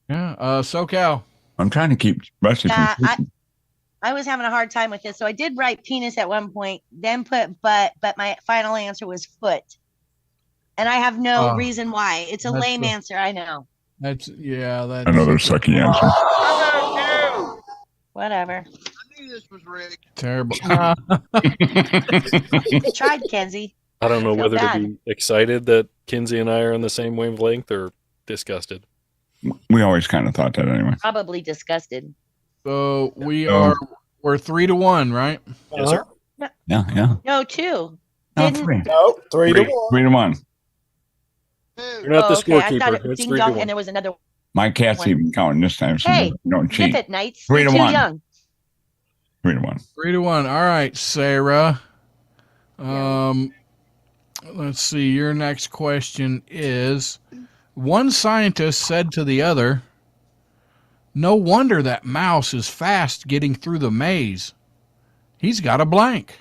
Yeah. SoCal. I'm trying to keep Rusty from I was having a hard time with this, so I did write penis at one point, then put butt, but my final answer was foot, and I have no reason why. It's a lame answer, I know. That's another sucky answer. Whatever. I knew this was rigged. Terrible. I tried, Kenzie. I don't know feel whether bad. to be excited that Kinsey and I are on the same wavelength or disgusted. We always kind of thought that anyway. Probably disgusted. So we're 3-1, right? Yes, sir. Yeah. No, 2. No, Didn't- 3. No, 3-1. 3-1. You're not the I thought scorekeeper. it It's ding 3 to dong, 1. and there was another. My cat's One. even counting this time, so Hey, don't cheat. Zip it, Knights. 3 You're to too 1. young. 3-1. 3-1. All right, Sarah. Let's see. Your next question is: one scientist said to the other, "No wonder that mouse is fast getting through the maze. He's got a blank."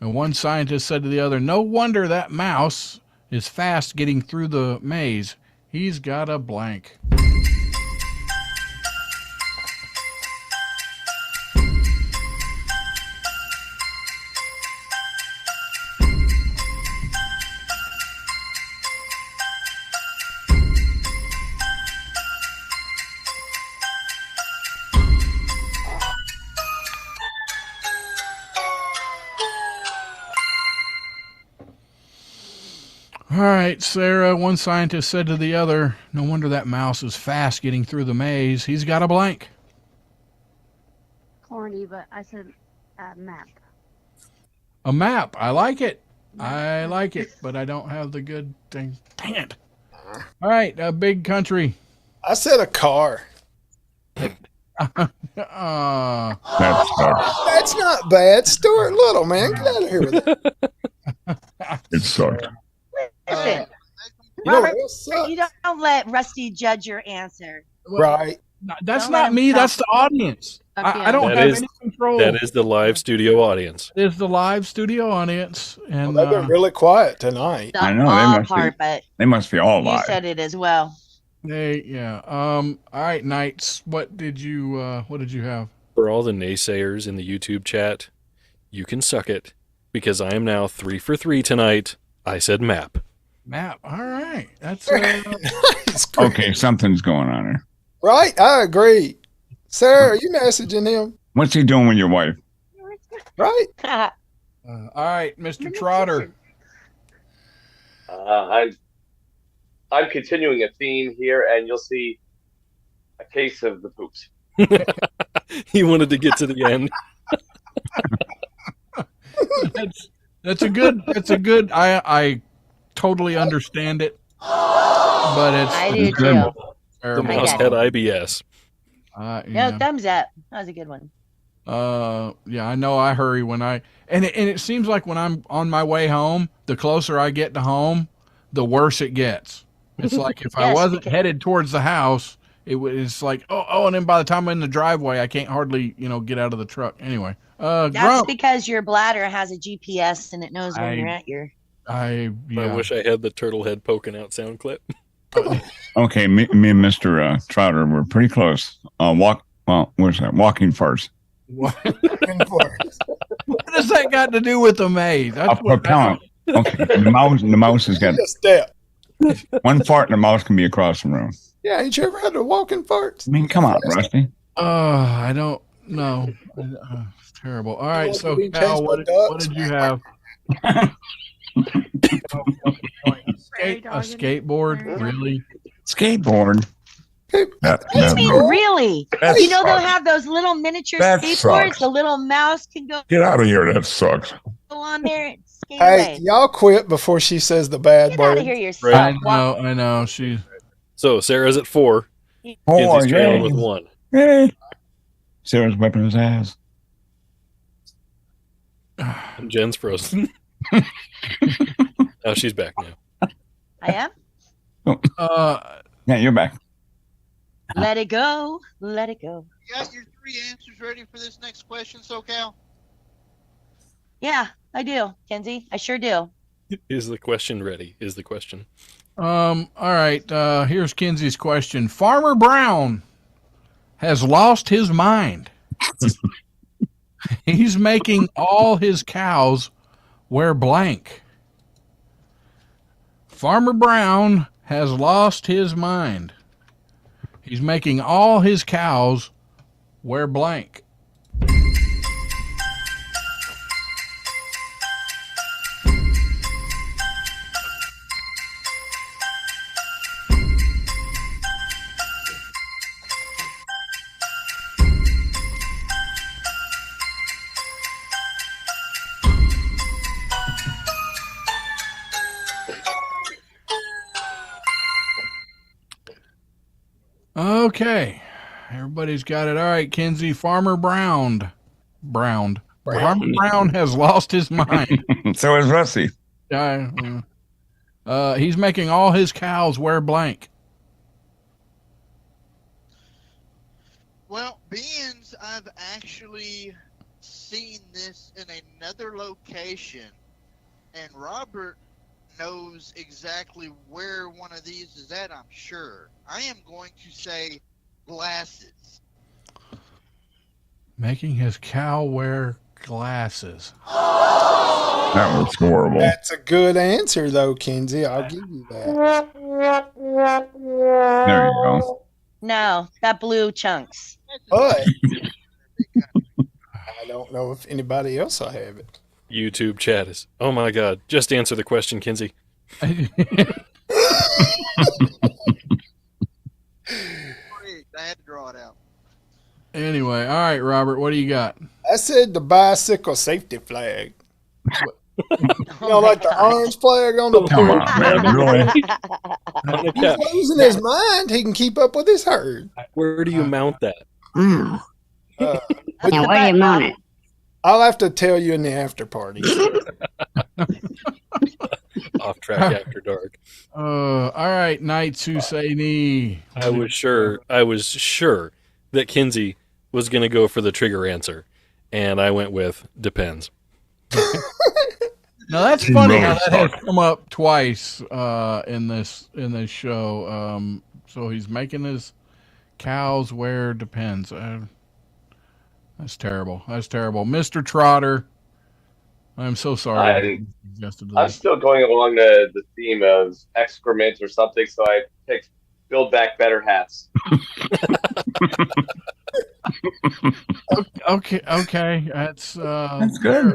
And one scientist said to the other, "No wonder that mouse is fast getting through the maze. He's got a blank." All right, Sarah, one scientist said to the other, "No wonder that mouse is fast getting through the maze. He's got a blank." Corny, but I said map. A map. I like it. I like it, but I don't have the good thing. Dang it. All right, a big country. I said a car. That sucks. That's not bad. Stuart Little, man. Get out of here with that. It sucked. Listen, You know Robert, what else sucks? you don't let Rusty judge your answer. Right. That's Don't let not him me. talk. That's the audience. I don't That have is- any control. That is the live studio audience. It is the live studio audience. And Well, they've been really quiet tonight. The I know, they all must be- part, but They must be all you live. said it as well. yeah. All right, Knights. What did you have? For all the naysayers in the YouTube chat, you can suck it because I am now 3 for 3 tonight. I said map. Map. All right. That's It's great. Okay, something's going on here. Right? I agree. Sarah, are you messaging him? What's he doing with your wife? Right? all right, Mr. Trotter. I'm continuing a theme here, and you'll see a case of the poops. He wanted to get to the end. That's a good. I totally understand it, but it's I do good. too. The terrible. mouse get had IBS. No, Yeah. thumbs up. That was a good one. Yeah, I know. I hurry when and it seems like when I'm on my way home, the closer I get to home, the worse it gets. It's like if I Yes, wasn't because- headed towards the house, it's like and then by the time I'm in the driveway, I can't hardly get out of the truck. Anyway, That's Grump. because your bladder has a GPS and it knows when you're at your. I wish I had the turtle head poking out sound clip. Okay, me and Mr. Trotter were pretty close. What's that? Walking first. What does that got to do with the maze? That's propellant. Okay, the mouse has got a step. One fart and the mouse can be across the room. Yeah, ain't you ever had a walking farts? I mean, come on, Rusty. I don't know. It's terrible. All right, so Cal, what did you have? A skateboard? Really? Skateboard? What do you mean, really? That You know they'll sucks. have those little miniature That skateboards. sucks. The little mouse can go Get out of here. That sucks. on there and skate Hey, away. y'all quit before she says the bad Get word. out of here yourself. I know. So Sarah's at 4. Oh, Kenzie's trailing yay. with 1. Hey. Sarah's wiping his ass. And Jen's frozen. Oh, she's back now. I am. Yeah, you're back. Let it go. Let it go. You got your 3 answers ready for this next question, SoCal? Yeah, I do, Kenzie. I sure do. Is the question ready? Is the question. All right. Here's Kenzie's question. Farmer Brown has lost his mind. He's making all his cows wear blank. Farmer Brown has lost his mind. He's making all his cows wear blank. Okay. Everybody's got it. All right, Kenzie. Farmer Brown. Farmer Brown has lost his mind. So is Rusty. He's making all his cows wear blank. Well, beans, I've actually seen this in another location, and Robert knows exactly where one of these is at, I'm sure. I am going to say glasses. Making his cow wear glasses. That was horrible. That's a good answer, though, Kenzie. I'll give you that. There you go. No, got blue chunks. But I don't know if anybody else will have it. YouTube chat is. Oh my God! Just answer the question, Kenzie. I had to draw it out. Anyway, all right, Robert, what do you got? I said the bicycle safety flag. You know, like the orange flag on the Come on, man. Really? He's losing his mind. He can keep up with his herd. Where do you mount that? Wow. But Now, where do you mount it? I'll have to tell you in the after party. Off track after dark. All right, Knights Husseini. I was sure that Kenzie was going to go for the trigger answer, and I went with depends. Now that's funny how that has come up twice in this show. So he's making his cows wear depends. That's terrible. That's terrible, Mr. Trotter. I'm so sorry. I'm still going along the theme of excrement or something, so I picked Build Back Better hats. Okay. That's good.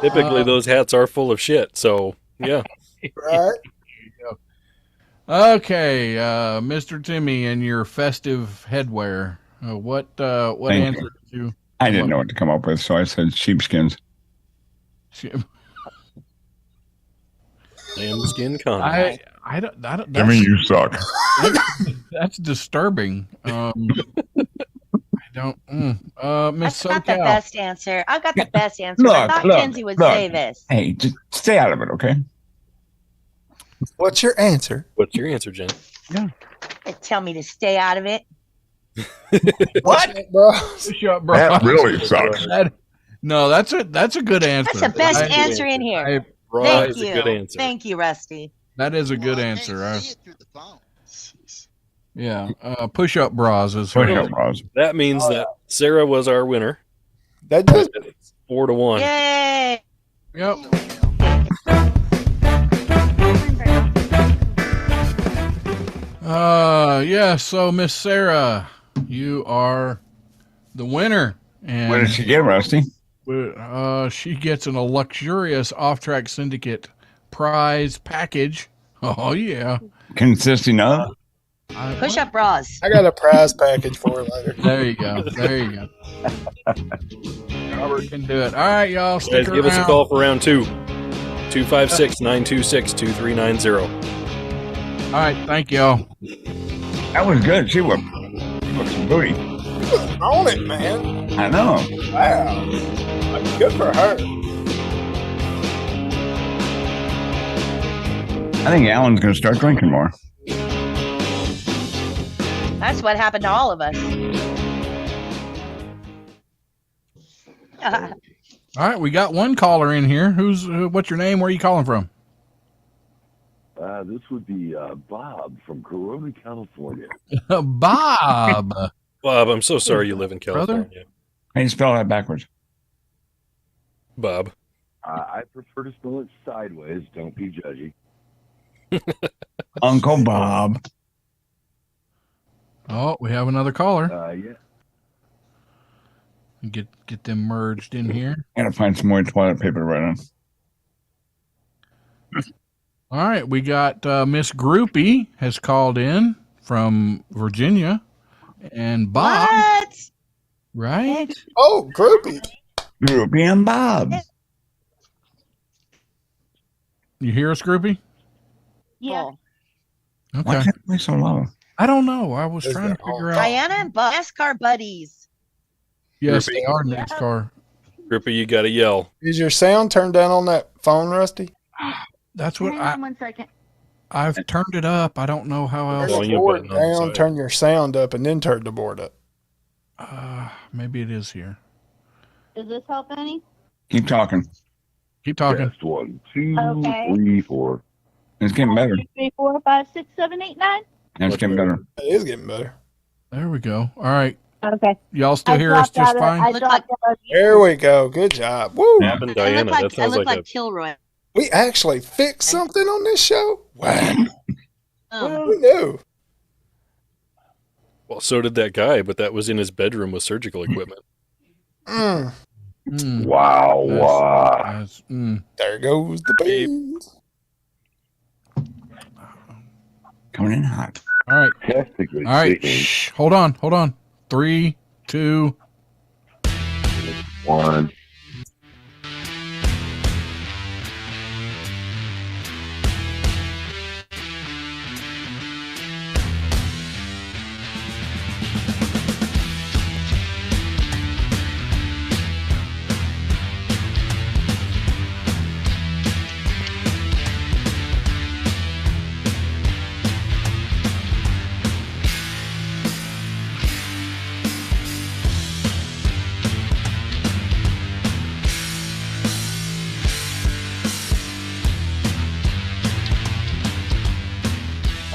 Typically, those hats are full of shit. So yeah. Right? Okay, Mr. Timmy, and your festive headwear. What answer did you? I didn't know what to come up with, so I said sheepskins. Lambskin condom. I don't. I mean, you suck. That's disturbing. I don't. Miss I've got the SoCal. best answer. I've got the best answer. I thought Kenzie would say this. Hey, just stay out of it, okay? What's your answer? What's your answer, Jen? They tell me to stay out of it. What, bro? Push-up bras. That really sucks. No, that's a good answer. That's the best answer in here. That Thank is you. a good answer. Thank you, Rusty. That is a good answer. Yeah, push-up bras is her Push-up answer. bras. That means that Sarah was our winner. That does. 4-1. Yay! Yep. Yeah. So Miss Sarah, you are the winner. And What did she get, Rusty? She gets a luxurious OffTrack Syndicate prize package. Oh yeah. Consisting of? Push-up bras. I got a prize package for her later. There you go. There you go. Robert can do it. All right, y'all. Stick Guys, around. give us a call for round 2. 256-926-2390. All right. Thank y'all. That was good. She was some booty. On it, man. I know. Wow. Good for her. I think Alan's going to start drinking more. That's what happened to all of us. All right, we got one caller in here. What's your name? Where are you calling from? This would be Bob from Corona, California. Bob. Bob, I'm so sorry you live in California. How do you spell that backwards? Bob. I prefer to spell it sideways. Don't be judgy. Uncle Bob. Oh, we have another caller. Yeah. Get them merged in here. Gotta find some more toilet paper to write on. All right, we got Miss Groupie has called in from Virginia, and Bob. What? Right? Oh, Groupie. Groupie and Bob. You hear us, Groupie? Yeah. Okay. Why can't we so low? I don't know. I was trying to figure out. Diana and NASCAR buddies. Yes, Groupie. they are NASCAR. Gripper, you got to yell. Is your sound turned down on that phone, Rusty? That's what Hang on 1 second. I've turned it up. I don't know how Turn else. the Volume board button on the down, side. turn your sound up, and then turn the board up. Maybe it is here. Does this help any? Keep talking. Keep talking. Test 1, 2, Okay. 3, 4. It's getting better. 2, 3, 4, 5, 6, 7, 8, 9. It's getting better. It is getting better. There we go. All right. Okay. Y'all still hear us just fine? I dropped out of There we go. Good job. Woo. Bob and I Diana, look like, that sounds like, a... Kilroy. We actually fixed something on this show? Wow. Um, Who knew? Well, so did that guy, but that was in his bedroom with surgical equipment. Mm. Wow, wow. There goes the beans. Coming in hot. All right. Technically All right. speaking, Shh. Hold on. 3, 2. 1.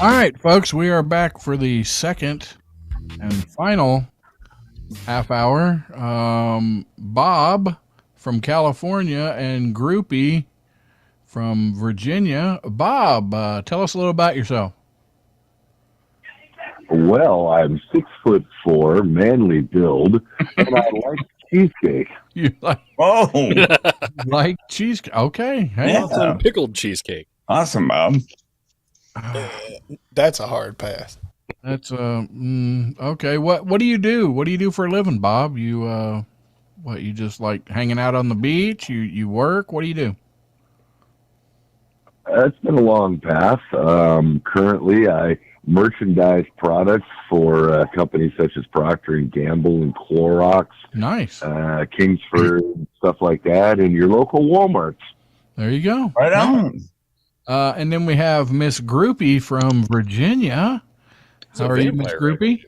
All right, folks, we are back for the second and final half hour. Bob from California and Groupie from Virginia. Bob, tell us a little about yourself. Well, I'm 6'4", manly build, and I like cheesecake. You like like cheesecake? Okay, hey, Yeah. Some pickled cheesecake. Awesome, Bob. That's a hard pass. That's okay. What do you do? What do you do for a living, Bob? You you just like hanging out on the beach? You work? What do you do? It's been a long path. Currently, I merchandise products for companies such as Procter & Gamble and Clorox. Nice. Kingsford, stuff like that, and your local Walmarts. There you go. Right on. And then we have Miss Groupie from Virginia. How are you, Miss Groupie?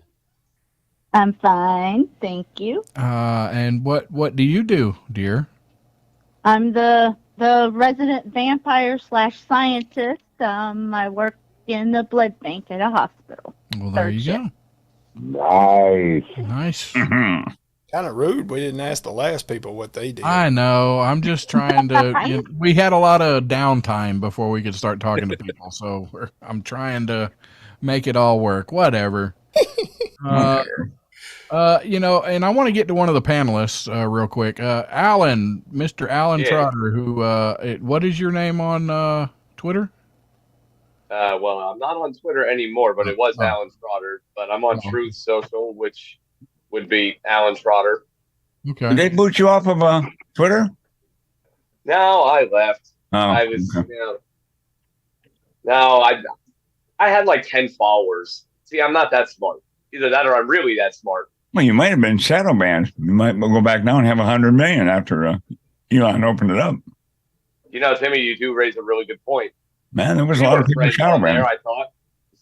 I'm fine, thank you. And what do you do, dear? I'm the resident vampire / scientist. I work in the blood bank at a hospital. Well, there you go. Nice. Nice. Kind of rude. We didn't ask the last people what they did. I know. I'm just trying to. We had a lot of downtime before we could start talking to people, so I'm trying to make it all work. Whatever. And I want to get to one of the panelists real quick. Mr. Alan Trotter, who, what is your name on Twitter? Well, I'm not on Twitter anymore, but it was Alan Trotter. But I'm on Truth Social, which would be Alan Trotter. Okay. Did they boot you off of Twitter? No, I left. Oh, I was, okay. I had like 10 followers. See, I'm not that smart. Either that or I'm really that smart. Well, you might have been shadow banned. You might go back now and have 100 million after Elon opened it up. Timmy, you do raise a really good point. Man, there was a lot of people shadow banned. There, I thought.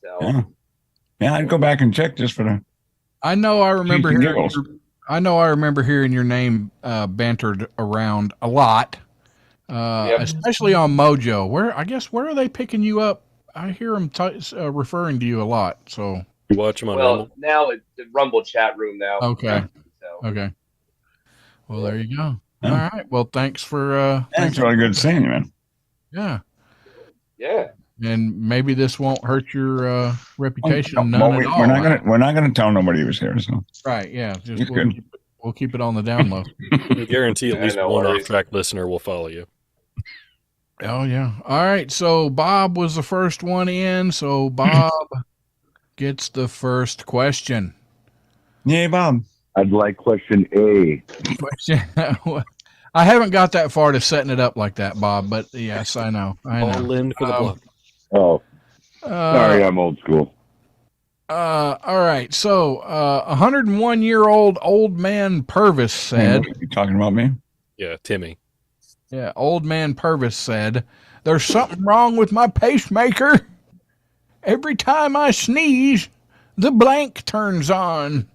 So. Yeah, I'd go back and check just for the. I know. I remember hearing your name bantered around a lot, especially on Mojo. Where are they picking you up? I hear them referring to you a lot. So. You watch them on Rumble? Now it's the Rumble chat room now. Okay. So. Okay. Well, there you go. Yeah. All right. Well, thanks for. Thanks, really good seeing you, man. Yeah. Yeah. And maybe this won't hurt your reputation. We're not gonna tell nobody he was here. So. Right. Yeah. Just good. We'll keep it on the down low. I guarantee at least one off-track listener will follow you. Oh yeah. All right. So Bob was the first one in. So Bob gets the first question. Yay, Bob. I'd like question A. I haven't got that far to setting it up like that, Bob, but yes, I know. All in for the bluff. Oh, sorry, I'm old school. All right. So, 101-year-old old man Purvis said. You talking about me? Yeah, Timmy. Yeah, old man Purvis said, "There's something wrong with my pacemaker. Every time I sneeze, the blank turns on."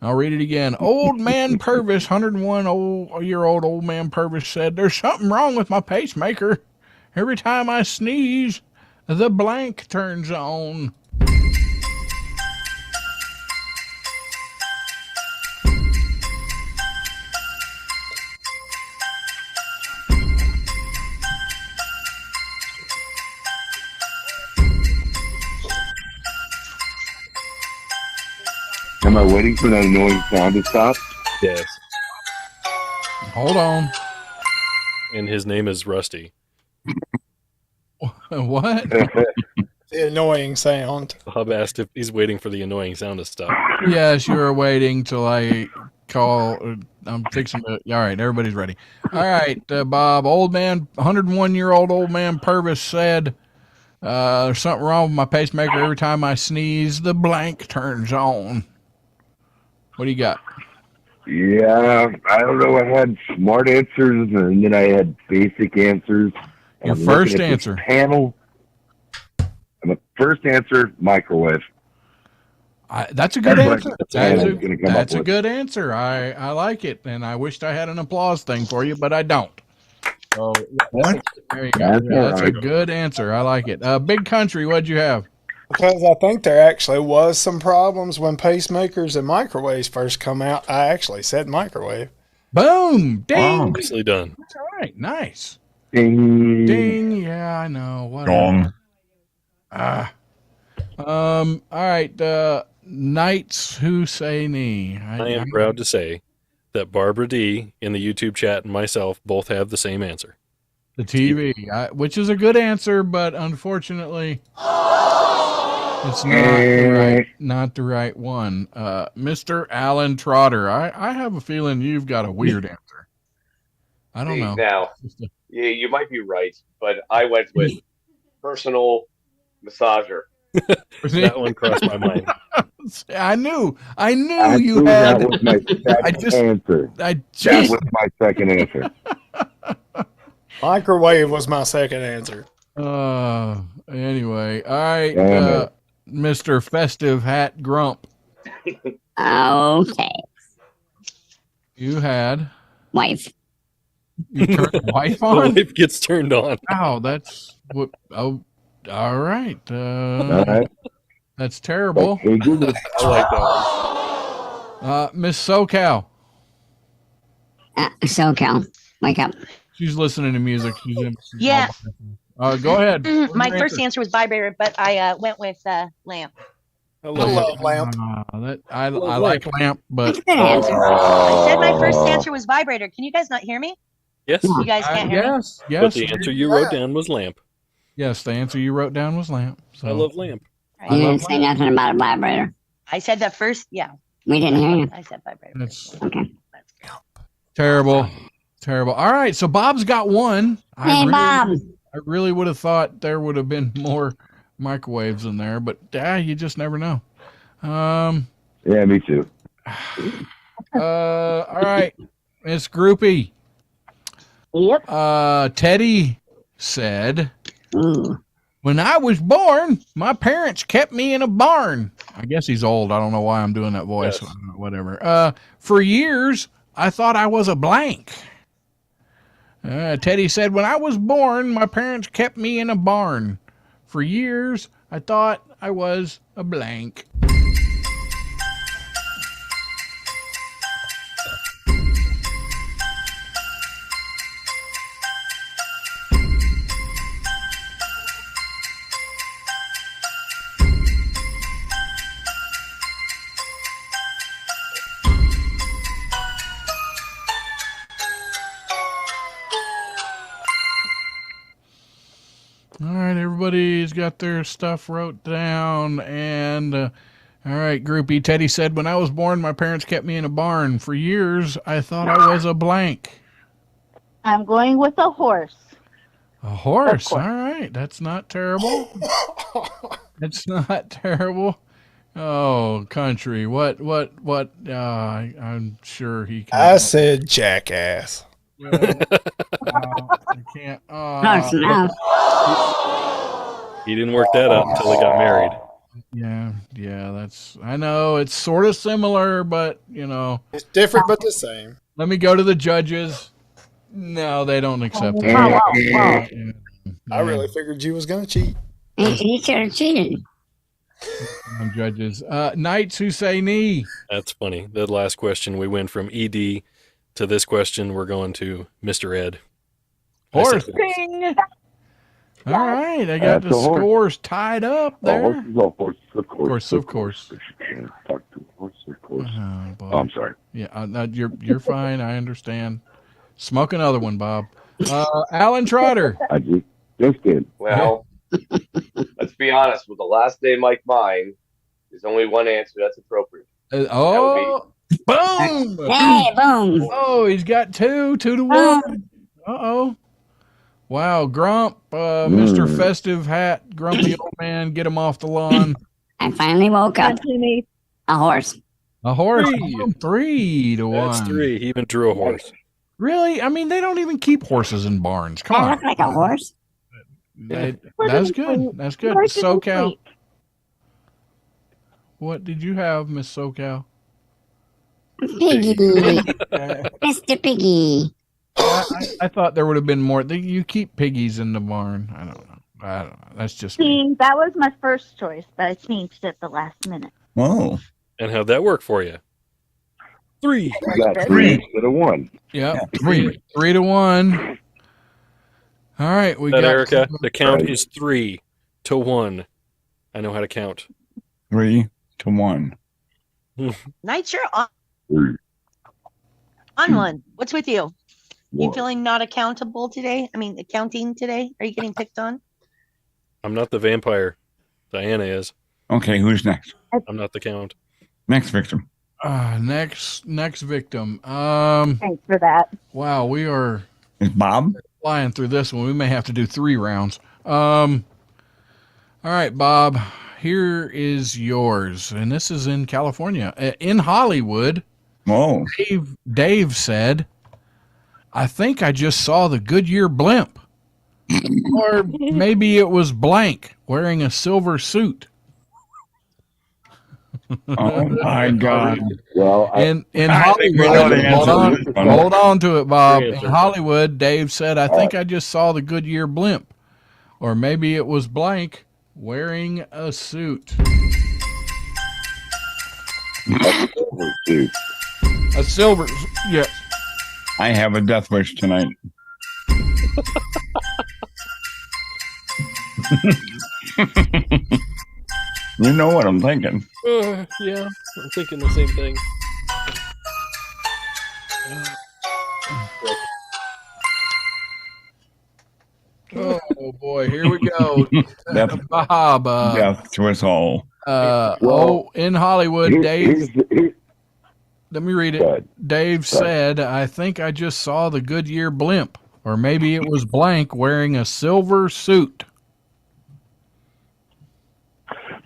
I'll read it again. Old man Purvis, 101-year-old old man Purvis said, "There's something wrong with my pacemaker. Every time I sneeze, the blank turns on." Am I waiting for that annoying sound to stop? Yes. Hold on. And his name is Rusty. What? The annoying sound. Bob asked if he's waiting for the annoying sound to stop. Yes, you are waiting till I call. I'm fixing to. All right, everybody's ready. All right, Bob, 101-year-old old man Purvis said, "There's something wrong with my pacemaker. Every time I sneeze, the blank turns on." What do you got? Yeah, I don't know. I had smart answers, and then I had basic answers. Your first answer. Panel. And the first answer, microwave. That's a good answer. That's a good answer. I like it, and I wished I had an applause thing for you, but I don't. So what? There you go. That's a good answer. I like it. Big Country, what'd you have? Because I think there actually was some problems when pacemakers and microwaves first come out. I actually said microwave. Boom! Ding! Nicely done. That's all right. Nice. Ding. Ding. Yeah, I know. Whatever. All right. Knights who say knee. I am proud to say that Barbara D in the YouTube chat and myself both have the same answer. The TV, which is a good answer, but unfortunately, it's not the right one. Mr. Alan Trotter, I have a feeling you've got a weird answer. I don't know. Now, yeah, you might be right, but I went with personal massager. That one crossed my mind. I knew you had. That was my second answer. That was my second answer. Microwave was my second answer. Anyway, all right, Damn it. Mr. Festive Hat Grump. Okay. You had Wife. you turned the wife The on. wife gets turned on. Wow, that's what. Oh, all right. All right. That's terrible. Hey, Google. I like that one. Miss SoCal. SoCal. Wake up. She's listening to music. Yeah. Go ahead. My first answer was vibrator, but I went with lamp. I I love love lamp. I like lamp, but Good answer. I said my first answer was vibrator. Can you guys not hear me? Yes. You guys can't hear me? yes, But yes, the answer you wrote down was lamp. yes. The answer you wrote down was lamp. So I love lamp. You didn't say nothing about a vibrator. I said that first. Yeah, We didn't hear you. I said vibrator. that's Okay. terrible, terrible. All right, so Bob's got one. Hey, Bob. I really would have thought there would have been more microwaves in there, but you just never know. Yeah, me too. All right, Miss Groupie. Yep. Teddy said, Ooh. when I was born, my parents kept me in a barn. I guess he's old. I don't know why I'm doing that voice. Yes. Whatever. For years, I thought I was a blank. Teddy said, when I was born, my parents kept me in a barn. For years, I thought I was a blank. All right, everybody's got their stuff wrote down. And, all right, Groupie. Teddy said, when I was born, my parents kept me in a barn. For years, I thought I was a blank. I'm going with a horse. A horse. Of course. All right. That's not terrible. It's not terrible. Oh, country. What? I'm sure he can. I said jackass. I can't. Close enough. He didn't work that out until they got married. Yeah, that's, I know it's sort of similar, but It's different but the same. let me go to the judges. No, they don't accept it. Wow, wow. I really figured you was gonna cheat. He should have cheated. Judges. Knights who say knee. That's funny. The last question, we went from ED to this question. We're going to Mr. Ed. I said Horse. Ding. All right, I got the That's a horse. scores tied up there. Horses, of course. Of course. Talk to a horse, of course. Boy. Oh, I'm sorry. Yeah, no, you're fine. I understand. Smoke another one, Bob. Alan Trotter. I just did. Well, let's be honest. With the last name like mine, there's only one answer that's appropriate. Boom! Hey, boom. Oh, he's got 2-1. Uh-oh. Wow, Grump, Mr. Festive Hat, grumpy old man, get him off the lawn. I finally woke up. A horse. A horse. 3-1. That's 3. He even drew a horse. Really? I mean, they don't even keep horses in barns. Come I on. look like a horse. That's good. That's good. SoCal. What did you have, Miss SoCal? Piggy. Mr. Piggy. I thought there would have been more. You keep piggies in the barn. I don't know. That's just me. See, that was my first choice, but I changed it the last minute. Whoa. And how'd that work for you? 3. You got 3 instead of 1. Yep. 3-1. All right. We got Erica. The count is 3-1. I know how to count. 3-1. Night, you're on one. What's with you? You feeling not accountable today? I mean, accounting today? Are you getting picked on? I'm not the vampire. Diana is. Okay, who's next? I'm not the count. Next victim. Next victim. Thanks for that. Wow, we are Is Bob? flying through this one. We may have to do 3 rounds. All right, Bob. Here is yours, and this is in California, in Hollywood. Whoa. Dave said, "I think I just saw the Goodyear blimp." Or maybe it was blank wearing a silver suit. Oh my God! Well, in I think we know the Hollywood, answer. hold on to it, Bob. Your In answer. Hollywood, Dave said, "I think I just saw the Goodyear blimp," or maybe it was blank wearing a suit. A silver, yes. I have a death wish tonight. You know what I'm thinking. Yeah, I'm thinking the same thing. Oh boy, here we go. Death, Bob. death to us all. In Hollywood, Dave. Let me read it. Good. Dave said, "I think I just saw the Goodyear blimp, or maybe it was blank wearing a silver suit."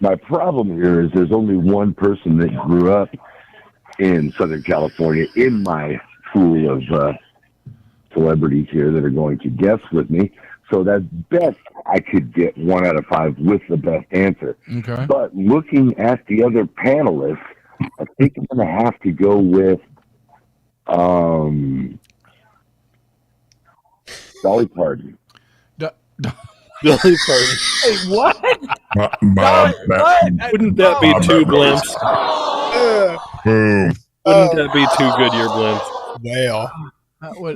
My problem here is there's only one person that grew up in Southern California in my pool of celebrities here that are going to guess with me. So that's best I could get 1 out of 5 with the best answer. Okay. But looking at the other panelists, I think I'm going to have to go with Dolly Parton. Dolly Parton. Hey, what? Bob, Wouldn't that be two blimps? Boom. Wouldn't that be two Goodyear blimps? Well,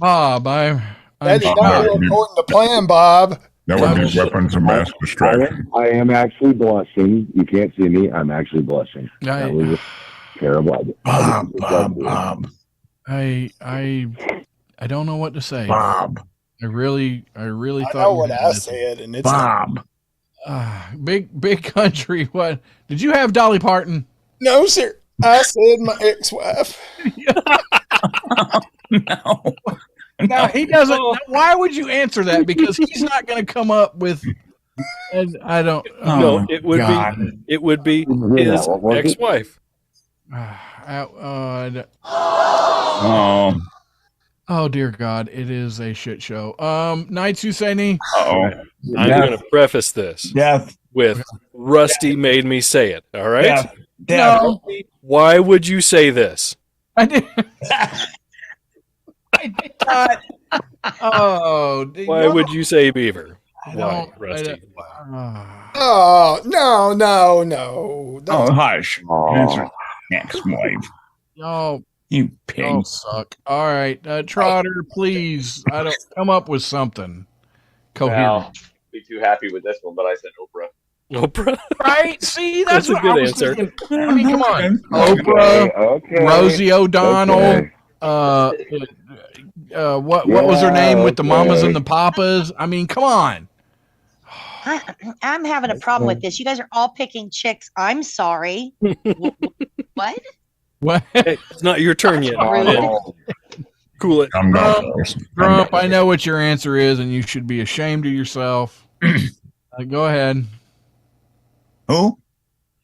Bob, I'm that did not shocked. go according to plan, Bob. That would be weapons of mass destruction. I am actually blushing. You can't see me. I'm actually blushing. That was just terrible. Bob. I don't know what to say. Bob. I really I thought know you what had I this. said, and it's Bob. Big country. What did you have, Dolly Parton? no, sir. I said my ex-wife. No. No, he doesn't. Why would you answer that? Because he's not going to come up with. I don't. No, it would God. be. It would be his ex-wife. Oh. Oh dear God! It is a shit show. Knights Husseini. Uh-oh. I'm going to preface this Death. with Rusty made me say it. All right. Death. Death. No, Why would you say this? I did. I did not. Oh, Why would you say Beaver? I Why, don't. Rusty? Oh, no. Oh, hush. Answer. Ex-wife. Y'all You pig. suck. All right, Trotter, please. I don't come up with something coherent. Well, be too happy with this one, but I said Oprah. Oprah. Right? See, that's a what good I was answer. thinking. I mean, come on. Okay. Oprah, Rosie O'Donnell. What was her name with the mamas and the papas? I mean, come on. I'm having a problem with this. You guys are all picking chicks. I'm sorry. What? What? Hey, it's not your turn yet. Cool it. I'm going first. Grump, I know what your answer is, and you should be ashamed of yourself. Go ahead. Who?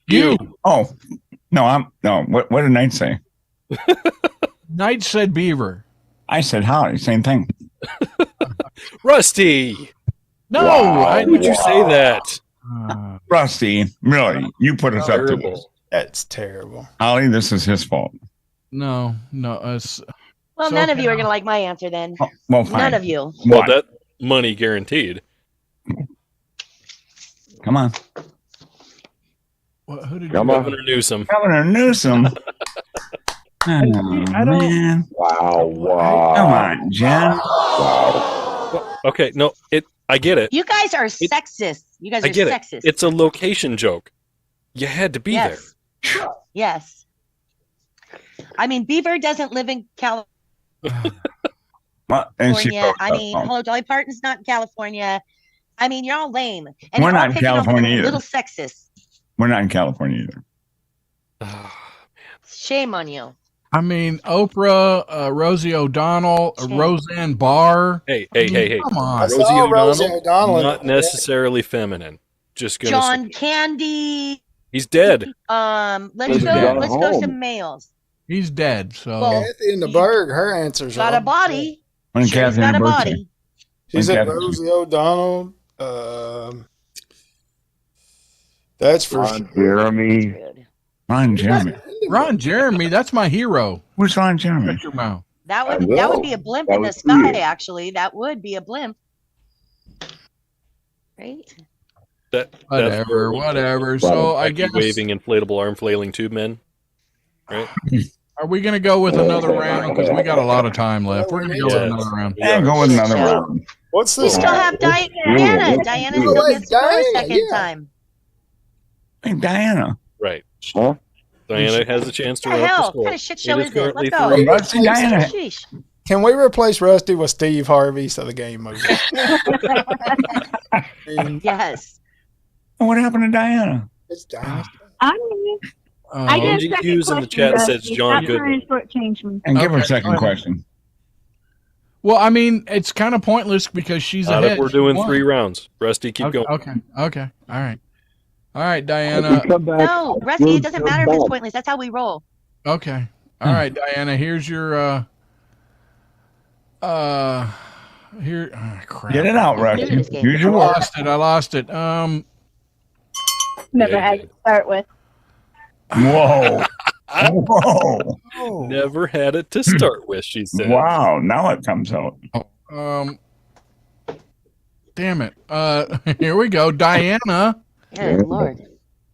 You. Oh. No, what did Knight say? Knight said Beaver. I said Holly, same thing. Rusty. No, Why would you say that? Rusty, really, you put us up to this. That's terrible. Holly, this is his fault. No. Well, So none of you are going to like my answer then. Oh, well, fine. None of you. Well, What? that money guaranteed. Come on. Who did Come you on. Governor Newsom. Governor Newsom. Oh, I don't- man. Wow. Come on, Jen. Okay, no, I get it. You guys are sexist. You guys I are get sexist. it. It's a location joke. You had to be there. Yes. I mean, Beaver doesn't live in California. Well, and she broke I up. mean, hello, Dolly Parton's not in California. I mean, you're all lame. And We're you're all not in picking on California women, either. Little sexist. We're not in California either. Shame on you. I mean, Oprah, Rosie O'Donnell, Roseanne Barr. Hey. Come on. Rosie saw O'Donnell, Rosie O'Donnell. not necessarily feminine. Just gonna John say. Candy. He's dead. Let's He's go. dead. Let's go some males. He's dead. So Well, Kathy in the Berg, her answers Got are a body. When Sure, he's Kathy got a and Bertie. body. She said Okay. Rosie O'Donnell. That's for Ron Jeremy. Ron Jeremy. Ron Jeremy, that's my hero. Who's Ron Jeremy? Shut your mouth. That I would know. be a blimp That in the was sky. weird. Actually, that would be a blimp, right? That's Whatever. So I guess waving inflatable arm flailing tube men, right? are we going to go with another round? Because we got a lot of time left. We're going to go with another round. Yeah, go with another round. What's We this? still have Diana. Diana Oh, still wait, gets to go a Diana, second yeah. time. Hey, Diana. Right. Huh? Diana has a chance to What the run up the hell? score. What kind of shit show It is this? currently Let's go. 3. Rusty, Diana. Sheesh. Can we replace Rusty with Steve Harvey so the game moves? Yes. What happened to Diana? It's Diana. I get a Angie second Hughes in the question, chat Rusty. says John Stop trying Goodman. to shortchange me. And give her a Okay, second go ahead. question. Well, I mean, it's kind of pointless because she's Not ahead. if we're She doing won. 3 rounds. Rusty, keep Okay, going. okay. All right, If Diana. we come back, No, Rusty, we'll it doesn't come matter if it's back. pointless. That's how we roll. Okay. All right, Diana, here's your here crap. Get it out, Rusty. This game. Use I your words. lost it. Never Yeah, had to start with. Whoa. Whoa. Never had it to start with, she said. Wow. Now it comes out. Damn it. Here we go. Diana Good Lord.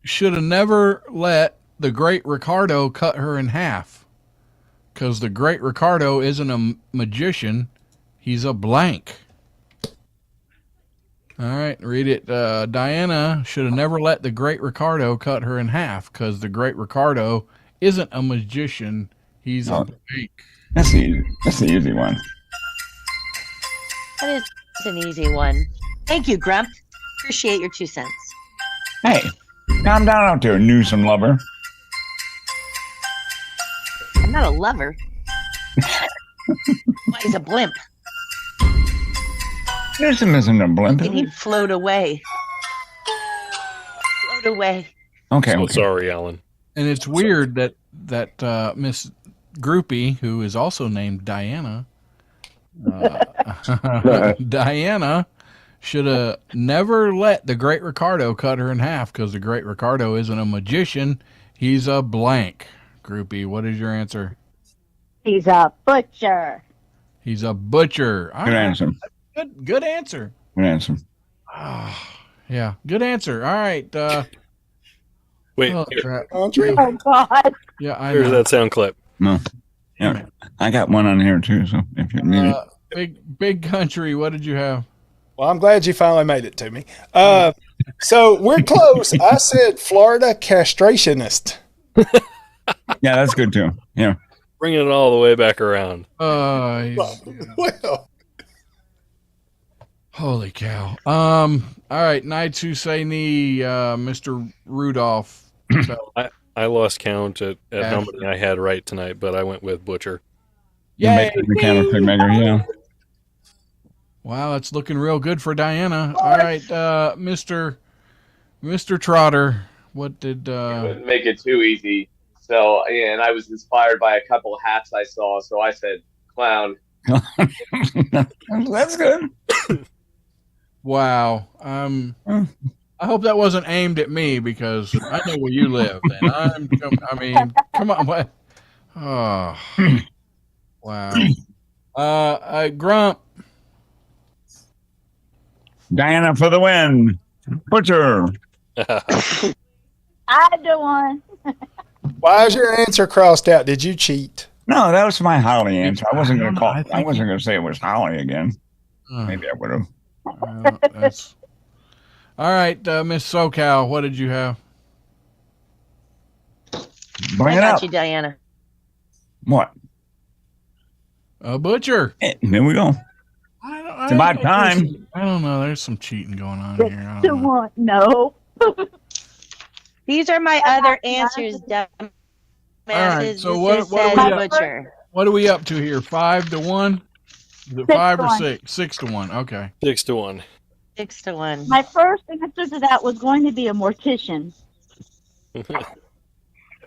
should have never let the great Ricardo cut her in half. Because the great Ricardo isn't a magician. He's a blank. All right, read it. Diana should have never let the great Ricardo cut her in half. Because the great Ricardo isn't a magician. He's a blank. That's the easy one. That is an easy one. Thank you, Grump. Appreciate your 2 cents. Hey, calm down out there, Newsom lover. I'm not a lover. Well, he's a blimp. Newsom isn't a blimp. And he'd float away. Float away. Okay. So Okay. sorry, Alan. And it's weird that Miss Groupie, who is also named Diana, Diana should have never let the great Ricardo cut her in half because the great Ricardo isn't a magician. He's a blank. Groupie, what is your answer? He's a butcher. He's a butcher. All Good right. answer. Good answer. Good answer. Yeah, good answer. All right. Wait, Oh, here- crap. Country. Oh, God. Yeah, I here's know. that sound clip. No. Yeah. I got one on here too, so if you need it. Big country. What did you have? Well, I'm glad you finally made it to me. So we're close. I said Florida castrationist. Yeah, that's good too. Yeah. Bringing it all the way back around. Well, Holy cow. All right, Knights who say knee, Mr. Rudolph. So, I lost count at Yeah. how many I had right tonight, but I went with Butcher. yay! The candlestick maker, yeah. Wow, it's looking real good for Diana. All right, Mr. Trotter, what did Wouldn't make it too easy. So, and I was inspired by a couple of hats I saw, so I said clown. That's good. wow. I hope that wasn't aimed at me because I know where you live, and come on, what? Oh, wow. Grump. Diana for the win. Butcher. I do one. why is your answer crossed out? Did you cheat? No, that was my Holly answer. I wasn't gonna call. I wasn't gonna say it was Holly again. Oh. Maybe I would have. That's... All right, Miss SoCal, what did you have? Bring I it got up. you, Diana. What? A butcher. Here we go. It's about time. I don't know. There's some cheating going on here. I To don't know. one. No. These are my other answers, dumb. All right, so this what says are we up? butcher. What are we up to here? 5-1? Is it 6 5 to or 1. 6? 6-1. Okay. 6-1. 6-1. My first answer to that was going to be a mortician.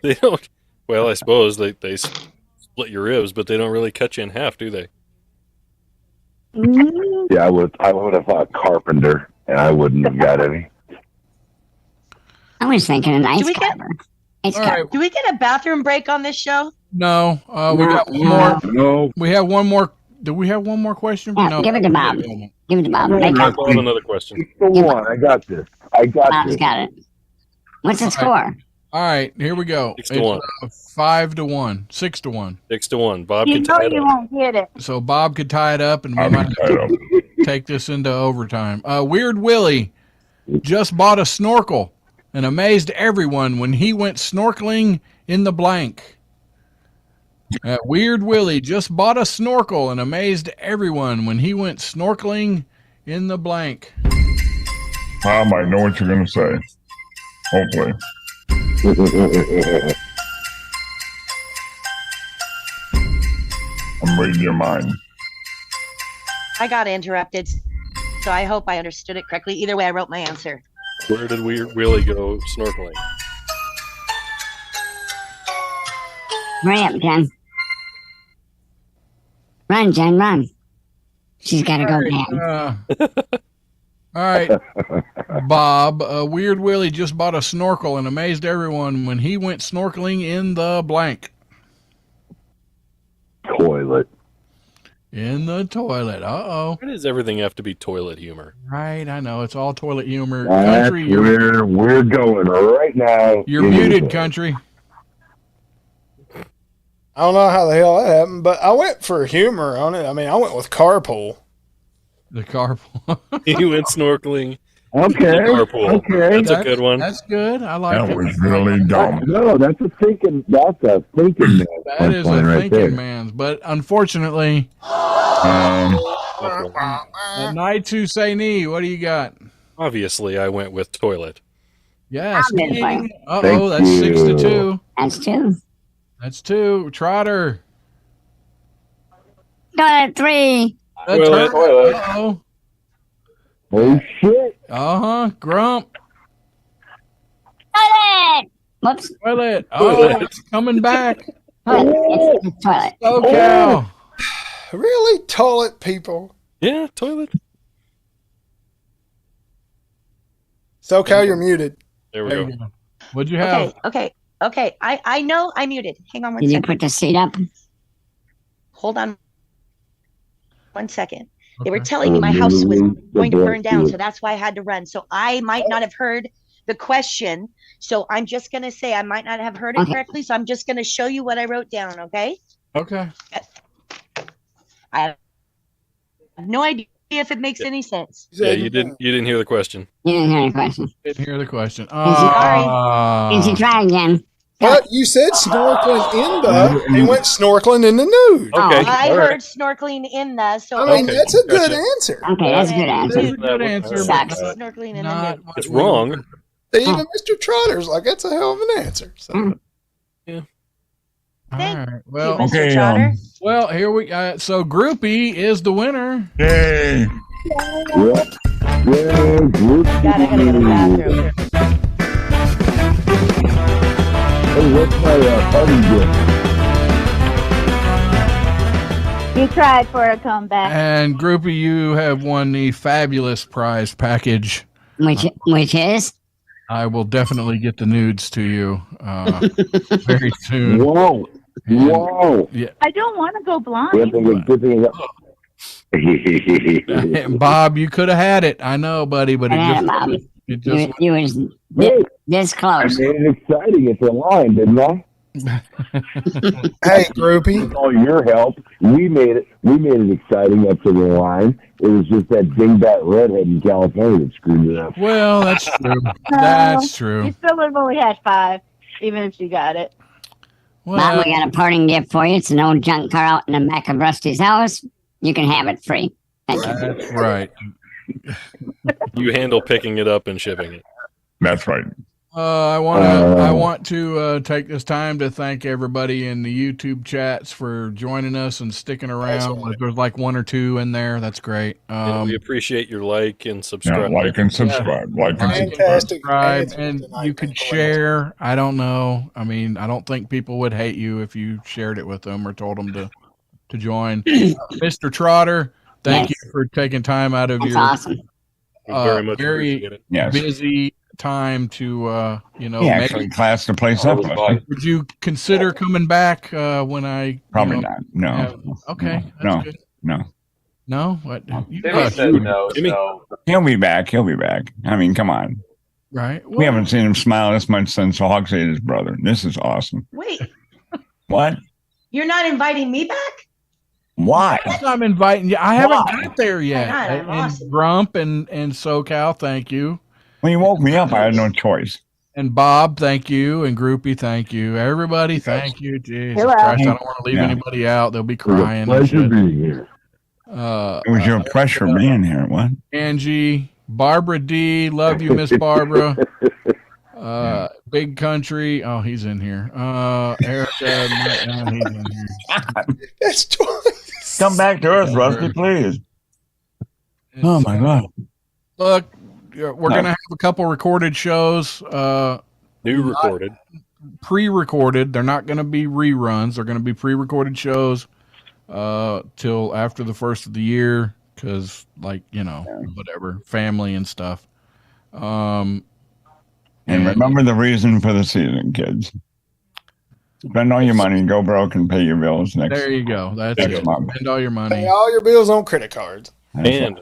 They don't. Well, I suppose they split your ribs, but they don't really cut you in half, do they? Yeah, I would have thought carpenter, and I wouldn't have got any. I was thinking an ice we get- carver. Ice All carver. right. Do we get a bathroom break on this show? No, we got one more. No. We have one more. Do we have one more question? Yeah, No. give it to Bob. Give it to Bob. Make I'll up. call another question. 6-1. I got this. Bob's got it. What's the score? All right, here we go. 6-1. 5-1. 6-1. 6-1. Bob You can know tie it you up. won't get it. So Bob could tie it up, and we I might can have tie it to up. take this into overtime. Weird Willie just bought a snorkel and amazed everyone when he went snorkeling in the blank. Weird Willie just bought a snorkel and amazed everyone when he went snorkeling in the blank. Bob, I know what you're going to say. Hopefully. I'm reading your mind. I got interrupted, so I hope I understood it correctly. Either way, I wrote my answer. Where did Weird Willie go snorkeling? Hurry up, Jen. Run, Jen, run. She's got to go bad. All right, Bob. Weird Willie just bought a snorkel and amazed everyone when he went snorkeling in the blank. Toilet. In the toilet. Uh-oh. Why does everything have to be toilet humor? Right, I know. It's all toilet humor. That's Country, where we're going right now. you're muted, country. I don't know how the hell that happened, but I went for humor on it. I mean, I went with carpool. The carpool. He went snorkeling. Okay. Carpool. Okay. That's a good one. That's good. I like That it. was really dumb. No, that's a thinking man. That is a right thinking there. man's. But unfortunately, Night to say knee. What do you got? Obviously, I went with toilet. Yes. Obviously. Uh-oh, Thank that's 6-2. you. That's two. That's 2. Trotter. Toilet 3. Toilet. Uh-oh. Oh shit. Uh-huh. Grump. Toilet. Whoops. Toilet. Oh, it's coming back. Toilet. It's toilet. SoCal. Really? Toilet people. Yeah, toilet. SoCal, you're muted. There we There go. you go. What'd you have? Okay. I know I muted. Hang on one Did you second. put the seat up? Hold on 1 second. They were telling me my house was going to burn down, so that's why I had to run. So I might not have heard the question. So I'm just going to say I might not have heard it correctly. So I'm just going to show you what I wrote down, okay? Okay. I have no idea if it makes any sense. Yeah, you didn't hear the question. You didn't hear the question. Didn't hear the question. Did you try again? But you said snorkeling in the, he went snorkeling in the nude. Okay. I all heard right. snorkeling in the, so I mean, Okay, that's a good gotcha. answer. Okay, that's a good That's answer. a good answer. but Sucks. not- snorkeling in the not nude. what It's we- wrong. Even Mr. Trotter's like, that's a hell of an answer. So. All Thank right. Well, Mr. Okay, Trotter. well, here we so Groupie is the winner. Yay. Yeah. Yeah, group. God, I gotta go to the bathroom. Hey, what's my party gift? You tried for a comeback. And Groupie, you have won the fabulous prize package. Which is? I will definitely get the nudes to you very soon. Whoa. And- Whoa. Yeah. I don't want to go Good blind. thing. Bob, you could have had it. I know, buddy, but Bob. it just You was Hey, this I close. made it exciting at the line, didn't I? Hey, groupie. With all your help, we made it exciting up to the line. It was just that dingbat redhead in California that screwed it up. well, that's true. That's true. You still would have only had 5, even if you got it. Well, Bob, we got a parting gift for you. It's an old junk car out in the back of Rusty's house. You can have it free. Thank you. that's right. You handle picking it up and shipping it. That's right. I want to take this time to thank everybody in the YouTube chats for joining us and sticking around. There's like 1 or 2 in there. That's great. And we appreciate your like and Yeah, subscribe. like and subscribe. Like and subscribe. Fantastic. subscribe, answer and tonight. you could share. I don't know. I mean, I don't think people would hate you if you shared it with them or told them to join. Mr. Trotter, thank Yes. you for taking time out of That's your awesome. Very much very appreciate it. Yes. busy time to He actually classed the place Oh, up. it was with fun. me. Would you consider coming back when I Probably not. No. have- okay, No. that's good. No. No, what? You Timmy said no, Timmy. so He'll be back. He'll be back. I mean, come on. right? We haven't seen him smile this much since Hawks ate his brother. This is awesome. Wait, What? you're not inviting me back? Why? I'm inviting you. I haven't Why? got there yet. Why not? I'm And awesome. Grump and SoCal, thank you. When you woke me up, I had no choice. And Bob, thank you. And Groupie, thank you. Everybody, thank you. Jesus You're Christ, I welcome. don't want to leave Yeah. anybody out. They'll be It was a crying and pleasure shit. being here. It was your pressure being here. What? Angie, Barbara D, love you, Miss Barbara. Big Country, oh, he's in here. Erica, he's in here. That's twice. Come back to Earth, Rusty, please. Oh my God. Look, we're gonna have a couple recorded shows. New recorded. Pre-recorded. They're not gonna be reruns. They're gonna be pre-recorded shows till after the first of the year, because whatever, family and stuff. And remember the reason for the season, kids. Spend all your money, go broke, and pay your bills next. There you go. That's next it. month. Spend all your money. Pay all your bills on credit cards. And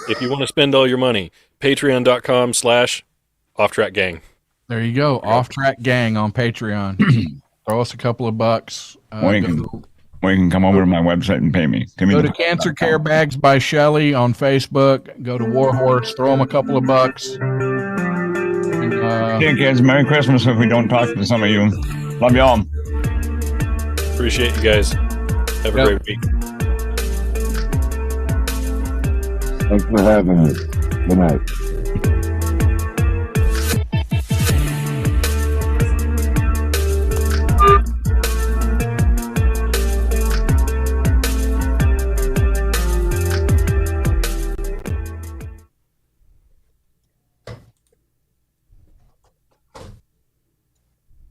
if you want to spend all your money, patreon.com/offtrackgang. There you go. Off Track Gang on Patreon. Throw us a couple of bucks. Or you can come over to my website and pay me. Go to Cancer Care Bags by Shelly on Facebook. Go to Warhorse. Throw them a couple of bucks. Hey kids, Merry Christmas if we don't talk to some of you. Love y'all. Appreciate you guys. Have a great week. Thanks for having me. Good night.